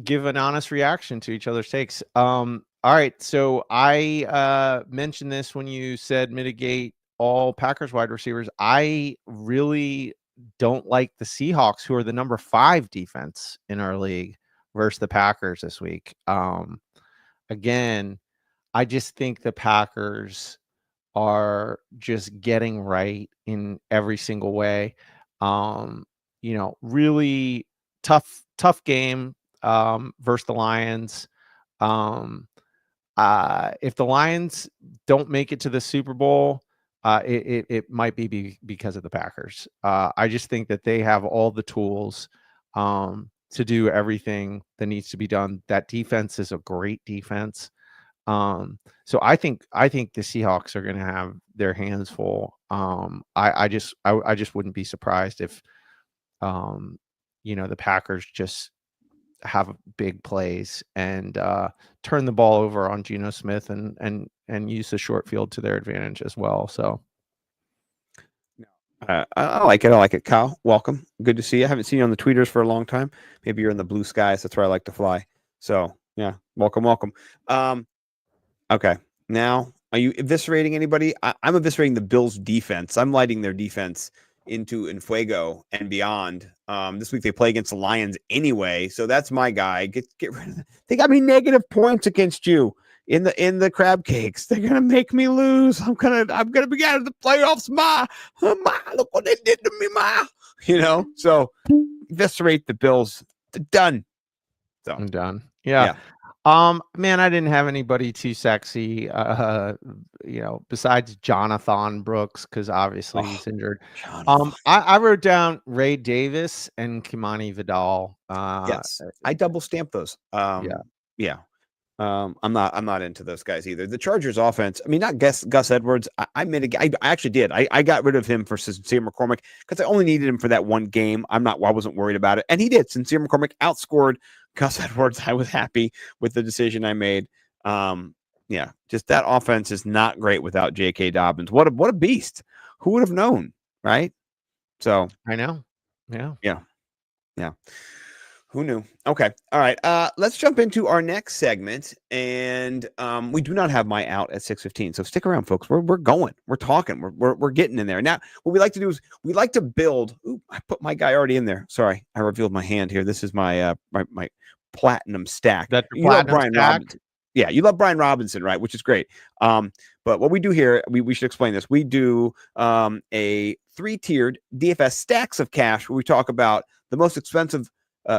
Speaker 4: give an honest reaction to each other's takes. All right, so I mentioned this when you said mitigate all Packers wide receivers. I really don't like the Seahawks, who are the number 5 defense in our league, versus the Packers this week. Again, I just think the Packers are just getting right in every single way. Really tough game versus the Lions. If the Lions don't make it to the Super Bowl, it might be because of the Packers. I just think that they have all the tools to do everything that needs to be done. That defense is a great defense. So I think the Seahawks are going to have their hands full. I just wouldn't be surprised if the Packers just have big plays and turn the ball over on Geno Smith and use the short field to their advantage as well. So
Speaker 5: I like it. I like it. Kyle, welcome. Good to see you. I haven't seen you on the tweeters for a long time. Maybe you're in the blue skies. That's where I like to fly. So yeah, welcome. Okay. Now, are you eviscerating anybody? I'm eviscerating the Bills defense. I'm lighting their defense into Fuego and beyond. This week they play against the Lions anyway, so that's my guy. Get rid of them. They got me negative points against you in the crab cakes. They're gonna make me lose. I'm gonna be out of the playoffs. Ma, look what they did to me, ma. So eviscerate the Bills. Done. So
Speaker 4: I'm done. Yeah. Man, I didn't have anybody too sexy, besides Jonathan Brooks, because obviously he's injured. I wrote down Ray Davis and Kimani Vidal.
Speaker 5: Yes, I double stamped those. Yeah. I'm not into those guys either. The Chargers offense, I mean, not Gus Edwards. I actually did. I got rid of him for Sincere McCormick because I only needed him for that one game. I wasn't worried about it. And he did. Sincere McCormick outscored Gus Edwards. I was happy with the decision I made. Just that offense is not great without J.K. Dobbins. What a beast. Who would have known, right? So
Speaker 4: I know.
Speaker 5: Yeah. Who knew? Okay. All right. Let's jump into our next segment. And we do not have my out at 6:15. So stick around, folks. We're going. We're talking. We're getting in there. Now, what we like to do is we like to build. Ooh, I put my guy already in there. Sorry. I revealed my hand here. This is my my platinum stack.
Speaker 4: That's your platinum
Speaker 5: Brian
Speaker 4: stack?
Speaker 5: Robinson. Yeah, you love Brian Robinson, right? Which is great. But what we do here, we should explain this. We do a 3-tiered DFS stacks of cash where we talk about the most expensive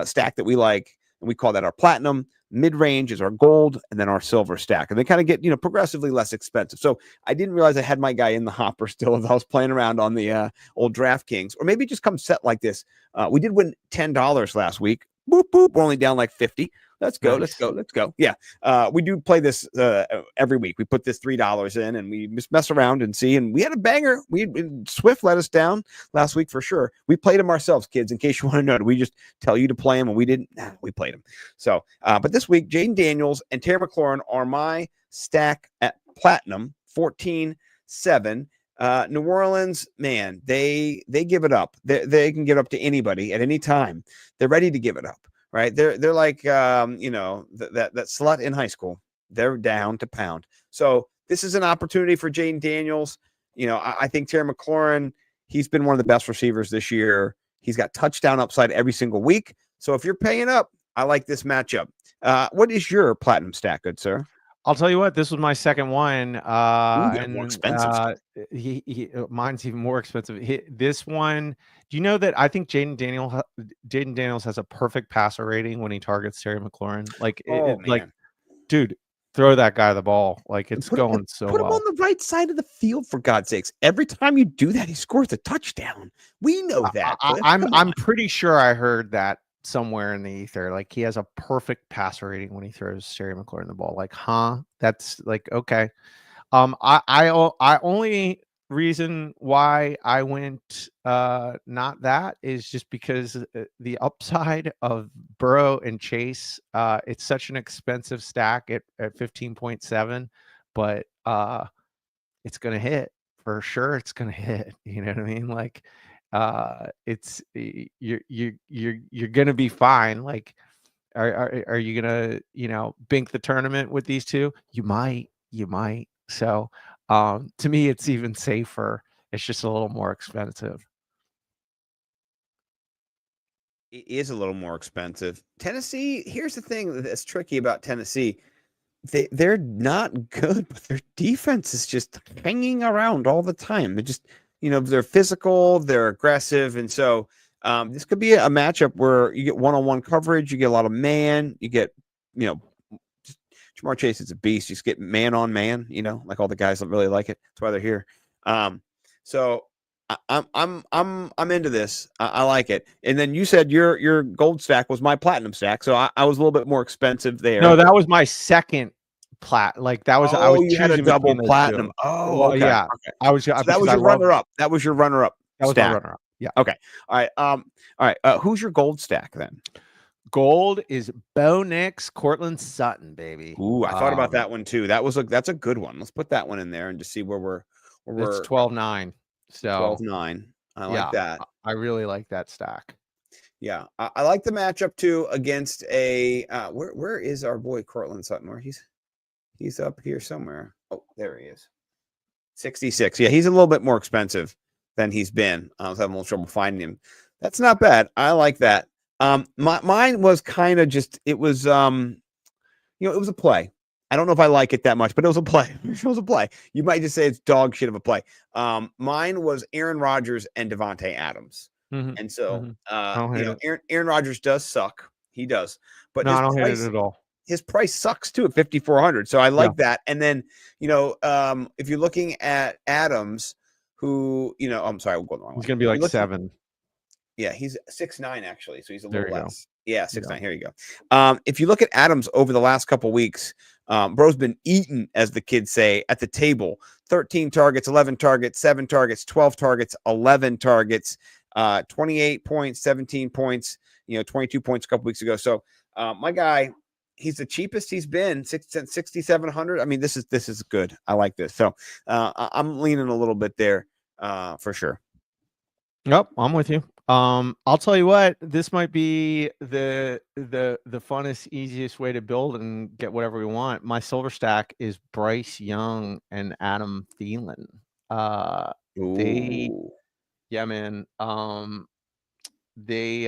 Speaker 5: stack that we like, and we call that our platinum. Mid-range is our gold, and then our silver stack, and they kind of get progressively less expensive. So I didn't realize I had my guy in the hopper still as I was playing around on the old DraftKings, or maybe just come set like this. We did win $10 last week. Boop boop. We're only down like 50. Let's go.
Speaker 4: Nice.
Speaker 5: Let's go. Yeah. We do play this every week. We put this $3 in and we just mess around and see. And we had a banger. Swift let us down last week for sure. We played him ourselves, kids, in case you want to know. Did we just tell you to play him and we didn't? Nah, we played him. So, but this week, Jaden Daniels and Terry McLaurin are my stack at platinum 14-7. New Orleans, man, they give it up. They can give it up to anybody at any time. They're ready to give it up. Right. They're like, that slut in high school. They're down to pound. So this is an opportunity for Jaden Daniels. I think Terry McLaurin, he's been one of the best receivers this year. He's got touchdown upside every single week. So if you're paying up, I like this matchup. What is your platinum stack, good sir?
Speaker 4: I'll tell you what, this was my second one.
Speaker 5: Ooh, they're
Speaker 4: And
Speaker 5: more expensive stuff.
Speaker 4: mine's even more expensive. This one, do you know that I think Jaden Daniels has a perfect passer rating when he targets Terry McLaurin? Like,
Speaker 5: Oh,
Speaker 4: like,
Speaker 5: man.
Speaker 4: dude, throw that guy the ball. Like, it's
Speaker 5: Put
Speaker 4: going so
Speaker 5: him
Speaker 4: well.
Speaker 5: on the right side of the field, for God's sakes. Every time you do that, he scores a touchdown. We know that. Cliff. Come
Speaker 4: I'm
Speaker 5: on.
Speaker 4: pretty sure I heard that somewhere in the ether. Like, he has a perfect passer rating when he throws Terry McLaurin the ball. Like, that's like, okay. I only reason why I went not that is just because the upside of Burrow and Chase, it's such an expensive stack at 15.7, but it's gonna hit for sure. It's gonna hit. You know what I mean? Like, it's you're gonna be fine. Like, are you gonna, bink the tournament with these two? You might. So to me, it's even safer. It's just a little more expensive.
Speaker 5: It is a little more expensive. Tennessee, here's the thing that's tricky about Tennessee. They're not good, but their defense is just hanging around all the time. They're just, they're physical, they're aggressive. And so this could be a matchup where you get one-on-one coverage, you get a lot of man, you get, Jamar Chase is a beast. You just get man on man, like all the guys don't really like it. That's why they're here. So I'm into this. I like it. And then you said your gold stack was my platinum stack, so I was a little bit more expensive there.
Speaker 4: No, that was my second Like, that was, I was
Speaker 5: you had a
Speaker 4: choosing
Speaker 5: double
Speaker 4: between those
Speaker 5: platinum.
Speaker 4: two.
Speaker 5: Oh,
Speaker 4: Well,
Speaker 5: okay.
Speaker 4: yeah,
Speaker 5: Okay.
Speaker 4: I was
Speaker 5: So that
Speaker 4: because
Speaker 5: was
Speaker 4: I
Speaker 5: your
Speaker 4: love
Speaker 5: runner-up. That was your runner-up
Speaker 4: that was my
Speaker 5: stack.
Speaker 4: runner-up. Yeah.
Speaker 5: Okay. All right. Who's your gold stack then?
Speaker 4: Gold is Bo Nix, Cortland Sutton, baby.
Speaker 5: Ooh, I thought about that one too. That's a good one. Let's put that one in there and just see where
Speaker 4: It's
Speaker 5: we're
Speaker 4: 12-9. So
Speaker 5: 12-9. I like
Speaker 4: yeah,
Speaker 5: that.
Speaker 4: I really like that stack.
Speaker 5: Yeah, I like the matchup too against a where is our boy Cortland Sutton? Where he's up here somewhere. Oh, there he is. 66. Yeah, he's a little bit more expensive than he's been. I was having a little trouble finding him. That's not bad. I like that. Mine was kind of just, it was it was a play. I don't know if I like it that much, but it was a play. It was a play. You might just say it's dog shit of a play. Mine was Aaron Rodgers and Devontae Adams.
Speaker 4: Mhm,
Speaker 5: And so
Speaker 4: mhm. I don't hate it.
Speaker 5: Aaron Rodgers does suck. He does. But
Speaker 4: No, I don't hate it at all.
Speaker 5: his price sucks too at 5,400. So I
Speaker 4: Yeah.
Speaker 5: like that. And then, if you're looking at Adams, who, I'm sorry, we'll go the wrong way.
Speaker 4: He's gonna be like 7.
Speaker 5: Yeah, he's 6'9" actually, so he's a
Speaker 4: There
Speaker 5: little
Speaker 4: you go.
Speaker 5: less. Yeah, 6'9". Here you go. If you look at Adams over the last couple weeks, bro's been eaten, as the kids say, at the table. 13 targets, 11 targets, 7 targets, 12 targets, 11 targets, 28 points, 17 points, 22 points a couple weeks ago. So my guy, he's the cheapest he's been, 6,700. I mean, this is good. I like this. So I'm leaning a little bit there for sure.
Speaker 4: Yep, I'm with you. I'll tell you what, this might be the funnest, easiest way to build and get whatever we want. My silver stack is Bryce Young and Adam Thielen. Yeah, man. They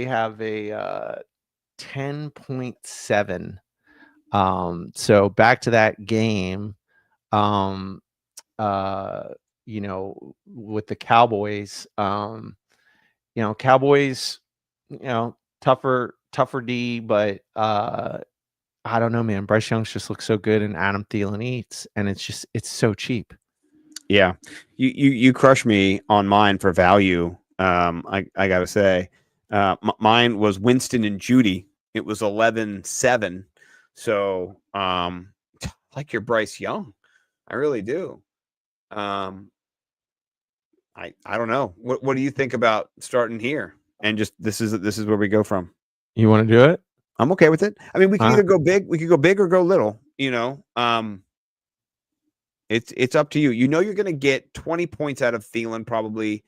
Speaker 4: have a 10.7. So back to that game. With the Cowboys, Cowboys, tougher D, but I don't know, man. Bryce Young's just looks so good, and Adam Thielen eats, and it's so cheap.
Speaker 5: Yeah, you crush me on mine for value. I gotta say, mine was Winston and Judy. It was 11-7. So like your Bryce Young, I really do. I don't know. What do you think about starting here? And just this is where we go from.
Speaker 4: You want to do it?
Speaker 5: I'm okay with it. I mean, we can either go big, we could go big or go little. It's up to you. You're going to get 20 points out of Thielen, probably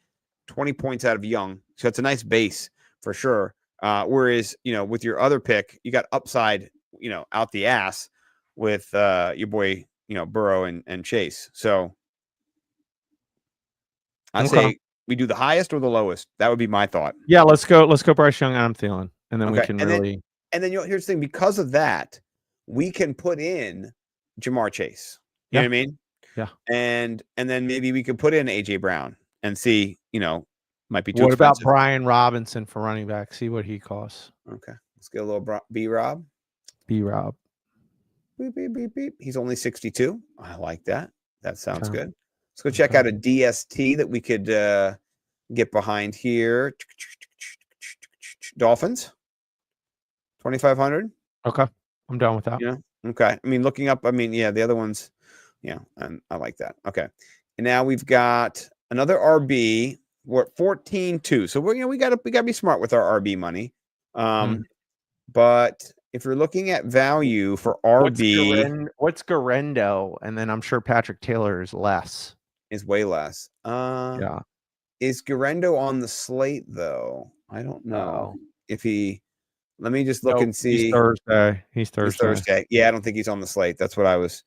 Speaker 5: 20 points out of Young. So it's a nice base for sure. Whereas, with your other pick, you got upside, out the ass with your boy, Burrow and Chase. So I'd say we do the highest or the lowest? That would be my thought.
Speaker 4: Yeah, let's go Bryce Young, Adam Thielen, and then we
Speaker 5: Okay,
Speaker 4: can
Speaker 5: and
Speaker 4: really.
Speaker 5: And then here's the thing: because of that, we can put in Jamar Chase. You know what I mean?
Speaker 4: Yeah.
Speaker 5: And then maybe we could put in AJ Brown and see. Might be too
Speaker 4: What about
Speaker 5: expensive.
Speaker 4: Brian Robinson for running back? See what he costs.
Speaker 5: Okay, let's get a little B Rob.
Speaker 4: B Rob.
Speaker 5: Beep, beep, beep, beep. He's only 62. I like that. That sounds
Speaker 4: Okay.
Speaker 5: good. Let's go check out a DST that we could get behind here. Dolphins, 2,500.
Speaker 4: Okay, I'm done with that.
Speaker 5: Yeah. Okay. I mean, looking up. I mean, yeah, the other ones. Yeah, and I like that. Okay. And now we've got another RB. We're at 14-2. So we gotta be smart with our RB money. But if you're looking at value for RB,
Speaker 4: what's Garendo? And then I'm sure Patrick Taylor is less.
Speaker 5: Is way less.
Speaker 4: Yeah.
Speaker 5: Is Garendo on the slate though? I don't know if he. Let me just look and see.
Speaker 4: He's Thursday.
Speaker 5: Yeah, I don't think he's on the slate. That's what I was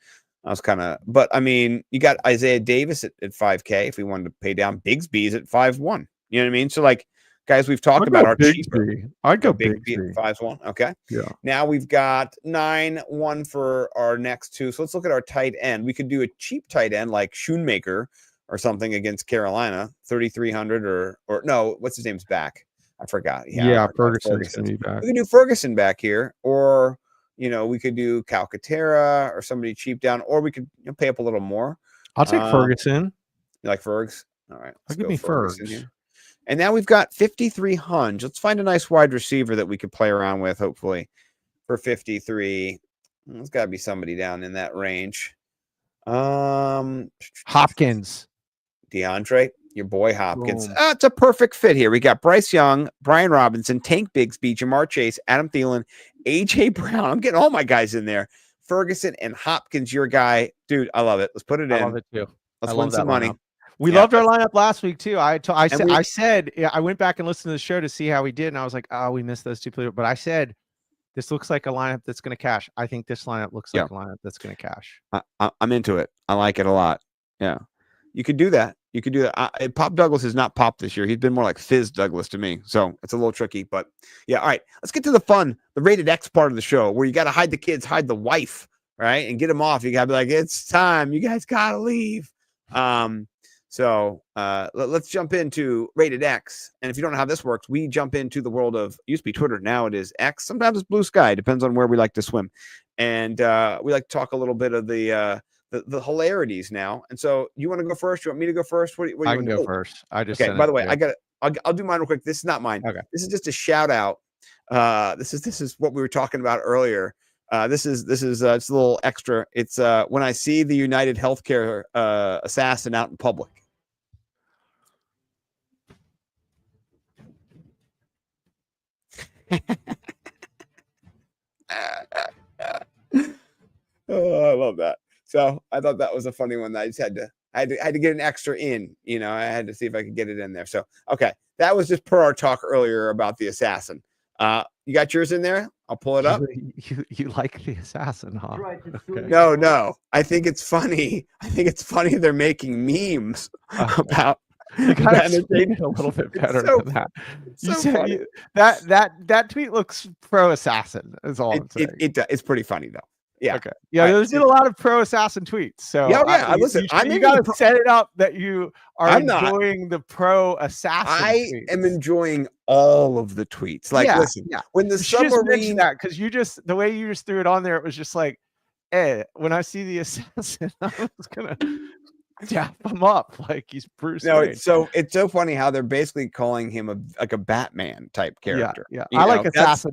Speaker 5: kind of. But I mean, you got Isaiah Davis at 5K if we wanted to pay down. Bigsby's at 5-1. You know what I mean? So like guys we've talked about are cheaper.
Speaker 4: I'd go Bigsby
Speaker 5: at 5-1. Okay.
Speaker 4: Yeah.
Speaker 5: Now we've got 9-1 for our next two. So let's look at our tight end. We could do a cheap tight end like Schoonmaker or something against Carolina, 3,300 or no, what's his name's back? I forgot.
Speaker 4: Yeah, Ferguson's back.
Speaker 5: We could do Ferguson back here, or we could do Calcaterra or somebody cheap down, or we could pay up a little more.
Speaker 4: I'll take Ferguson.
Speaker 5: You like Fergs? All right,
Speaker 4: I'll give me Ferguson here.
Speaker 5: And now we've got 5,300. Let's find a nice wide receiver that we could play around with, hopefully, for 53. There's got to be somebody down in that range.
Speaker 4: Hopkins.
Speaker 5: DeAndre, your boy Hopkins. It's a perfect fit here. We got Bryce Young, Brian Robinson, Tank Bigsby, Jamar Chase, Adam Thielen, AJ Brown. I'm getting all my guys in there. Ferguson and Hopkins, your guy. Dude, I love it. Let's put it in.
Speaker 4: I love it too.
Speaker 5: Let's win some money.
Speaker 4: We loved our lineup last week too. I said I went back and listened to the show to see how we did, and I was like, oh, we missed those two players. But I said this looks like a lineup that's going to cash. I think this lineup looks like a lineup that's going to cash.
Speaker 5: I'm into it. I like it a lot. Yeah, you could do that. Pop Douglas is not Pop this year. He's been more like Fizz Douglas to me. So it's a little tricky, but yeah. All right, let's get to the fun, the rated X part of the show where you got to hide the kids, hide the wife, right? And get them off. You got to be like, it's time. You guys got to leave. So let's jump into rated X. And if you don't know how this works, we jump into the world of used to be Twitter. Now it is X. Sometimes it's Blue Sky. Depends on where we like to swim. And we like to talk a little bit of the hilarities now. And so you want to go first? You want me to go first? What do you
Speaker 4: I can go first. I just
Speaker 5: okay. By the way, I'll do mine real quick. This is not mine.
Speaker 4: Okay.
Speaker 5: This is just a shout out. This is what we were talking about earlier. This is it's a little extra. It's when I see the United Healthcare assassin out in public. Oh, I love that. So I thought that was a funny one. That I just had to get an extra in. I had to see if I could get it in there. So okay, that was just per our talk earlier about the assassin. You got yours in there? I'll pull it up.
Speaker 4: You like the assassin, huh?
Speaker 5: Okay. No. I think it's funny. They're making memes about.
Speaker 4: You gotta explain it a little bit better than that. You said that tweet looks pro assassin. Is all I'm saying.
Speaker 5: It's pretty funny though. Yeah.
Speaker 4: Okay. Yeah. There's been a lot of pro assassin tweets. So
Speaker 5: yeah. Listen,
Speaker 4: you got to set it up that you are enjoying the pro assassin.
Speaker 5: I am enjoying all of the tweets. Like, listen, when the submarine
Speaker 4: that because the way you just threw it on there, it was just like, when I see the assassin, I was gonna dap him up like he's Bruce.
Speaker 5: No, it's so funny how they're basically calling him a Batman type character.
Speaker 4: Yeah. I like Assassin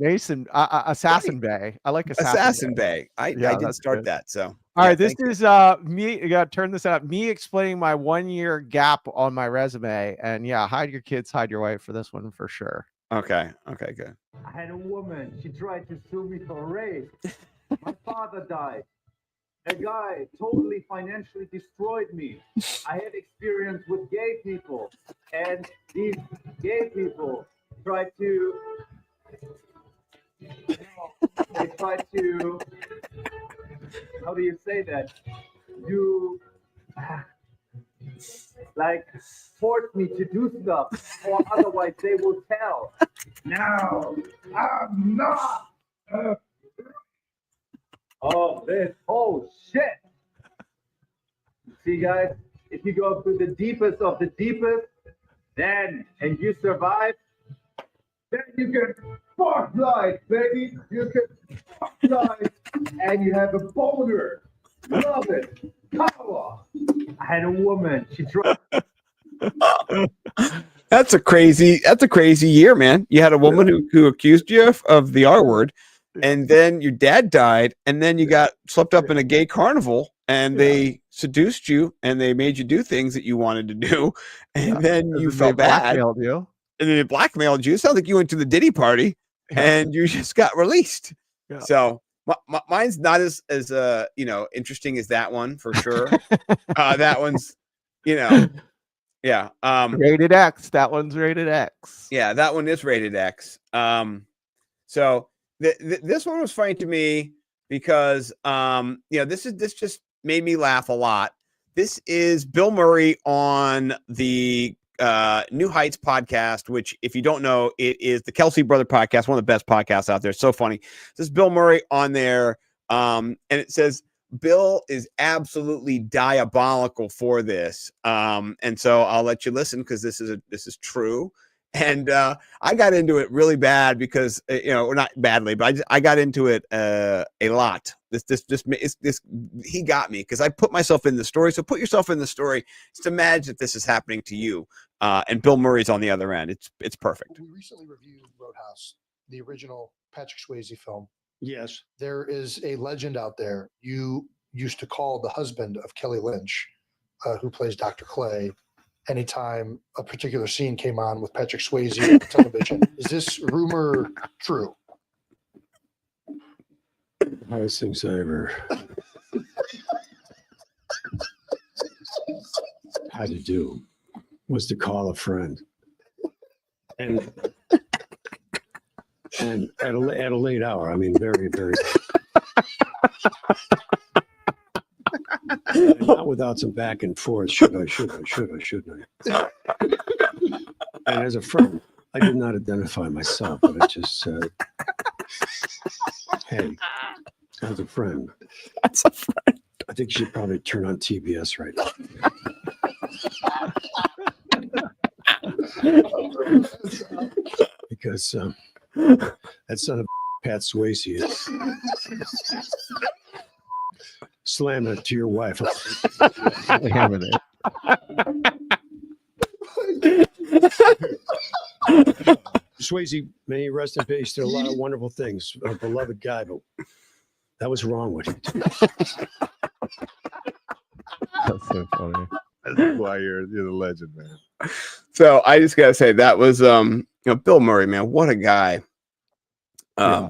Speaker 4: Bay. I like
Speaker 5: Assassin Bay. I did start that. So
Speaker 4: all right, this is me. You gotta turn this out. Me explaining my 1 year gap on my resume, and hide your kids, hide your wife for this one for sure.
Speaker 5: Okay, good.
Speaker 6: I had a woman. She tried to sue me for rape. My father died. A guy totally financially destroyed me. I had experience with gay people, and these gay people tried to. They tried to. How do you say that? like force me to do stuff, or otherwise they will tell. No, I'm not. Oh shit. See, guys, if you go to the deepest of the deepest, and you survive, then you can fuck life, baby. You can fuck life, and you have a boner. Love it. Power. I had a woman. She tried.
Speaker 5: That's a crazy year, man. You had a woman who accused you of the R word, and then your dad died, and then you got swept up in a gay carnival, and they seduced you, and they made you do things that you wanted to do, and then you felt bad.
Speaker 4: Blackmailed you.
Speaker 5: And then they blackmailed you. It sounds like you went to the Diddy party, and you just got released.
Speaker 4: Yeah.
Speaker 5: So mine's not as interesting as that one for sure. That one's, yeah.
Speaker 4: Rated X. That one's rated X.
Speaker 5: Yeah, that one is rated X. So this one was funny to me because this just made me laugh a lot. This is Bill Murray on the New Heights podcast, which, if you don't know, it is the Kelsey Brother podcast, one of the best podcasts out there. It's so funny. This is Bill Murray on there, and it says Bill is absolutely diabolical for this. And so I'll let you listen because this is true. And I got into it really bad because not badly, but I got into it a lot. He got me because I put myself in the story. So put yourself in the story. Just imagine if this is happening to you. And Bill Murray's on the other end. It's perfect.
Speaker 7: We recently reviewed Roadhouse, the original Patrick Swayze film.
Speaker 3: Yes.
Speaker 7: There is a legend out there. You used to call the husband of Kelly Lynch, who plays Dr. Clay, anytime a particular scene came on with Patrick Swayze on television. Is this rumor true?
Speaker 3: Hardest things I ever had to do was to call a friend, and at a late hour. I mean, very, very. Not without some back and forth. Should I? Shouldn't I? And as a friend, I did not identify myself, but I just said, "Hey, as a friend,
Speaker 5: That's a friend.
Speaker 3: I think you should probably turn on TBS right now." Because that son of Pat Swayze is slamming it to your wife.
Speaker 4: Hammering it.
Speaker 3: Swayze, may he rest in peace. There are a lot of wonderful things. A beloved guy, but that was wrong with it.
Speaker 4: That's so funny.
Speaker 8: That's why you're the legend, man.
Speaker 5: So I just gotta say that was Bill Murray, man, what a guy. I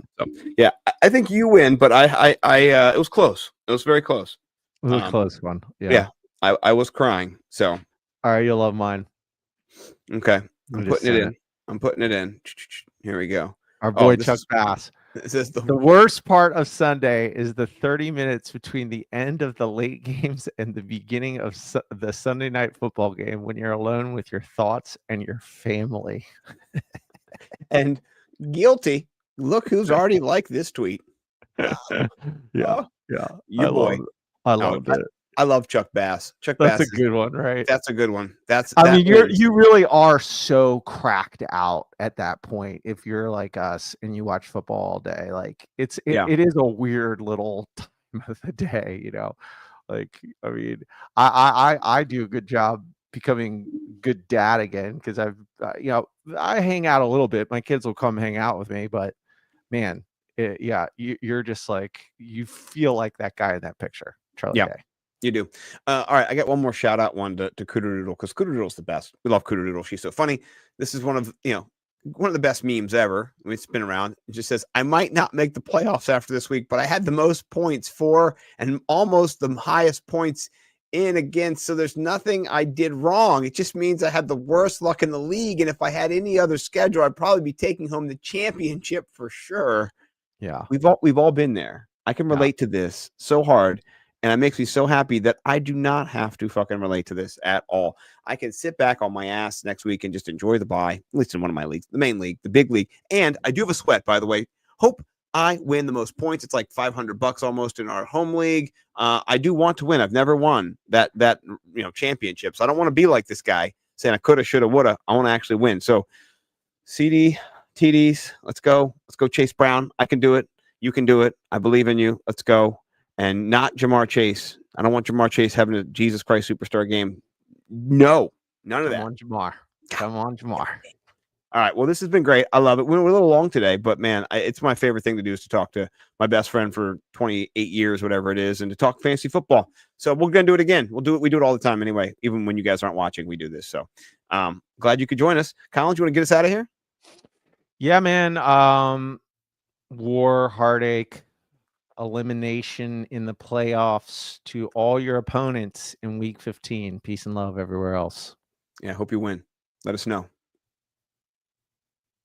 Speaker 5: think you win, but I it was close. It was very close.
Speaker 4: It was a close one.
Speaker 5: Yeah. I was crying. So
Speaker 4: All right, you'll love mine.
Speaker 5: okay. I'm
Speaker 4: just
Speaker 5: putting it
Speaker 4: saying
Speaker 5: in. I'm putting it in. Here we go.
Speaker 4: Our boy
Speaker 5: this
Speaker 4: Chuck
Speaker 5: is-
Speaker 4: Bass.
Speaker 5: This is
Speaker 4: The worst part of Sunday is the 30 minutes between the end of the late games and the beginning of the Sunday night football game when you're alone with your thoughts and your family.
Speaker 5: and guilty. Look who's already liked this tweet.
Speaker 4: Yeah.
Speaker 5: Oh,
Speaker 4: Yeah.
Speaker 5: your boy.
Speaker 4: I loved it.
Speaker 5: I love Chuck Bass. Chuck
Speaker 4: That's
Speaker 5: Bass.
Speaker 4: a good one, right?
Speaker 5: That's a good one.
Speaker 4: I mean, you really are so cracked out at that point if you're like us and you watch football all day. Like it is a weird little time of the day, Like, I mean, I do a good job becoming good dad again because I've I hang out a little bit. My kids will come hang out with me, but man, you're just like you feel like that guy in that picture, Charlie Day.
Speaker 5: You do. All right, I got one more shout out one to Cooter because Cooter is the best. We love Cooter. She's so funny. This is one of the best memes ever. It's been around. It just says, I might not make the playoffs after this week, but I had the most points for and almost the highest points in against. So there's nothing I did wrong. It just means I had the worst luck in the league. And if I had any other schedule, I'd probably be taking home the championship for sure.
Speaker 4: Yeah.
Speaker 5: We've all been there. I can relate to this so hard. And it makes me so happy that I do not have to fucking relate to this at all. I can sit back on my ass next week and just enjoy the bye, at least in one of my leagues, the main league, the big league. And I do have a sweat, by the way. Hope I win the most points. It's like $500 almost in our home league. I do want to win. I've never won that championship. So I don't want to be like this guy saying I coulda, shoulda, woulda. I want to actually win. So CD, TDs, let's go. Let's go Chase Brown. I can do it. You can do it. I believe in you. Let's go. And not Jamar Chase. I don't want Jamar Chase having a Jesus Christ Superstar game. No, none of that.
Speaker 4: Come on, Jamar. Come on, Jamar.
Speaker 5: All right. Well, this has been great. I love it. We're a little long today, but man, it's my favorite thing to do is to talk to my best friend for 28 years, whatever it is, and to talk fantasy football. So we're going to do it again. We'll do it. We do it all the time anyway. Even when you guys aren't watching, we do this. So glad you could join us. Colin, you want to get us out of here?
Speaker 4: Yeah, man. War, heartache, elimination in the playoffs to all your opponents in week 15. Peace and love everywhere else.
Speaker 5: Yeah. I hope you win. Let us know.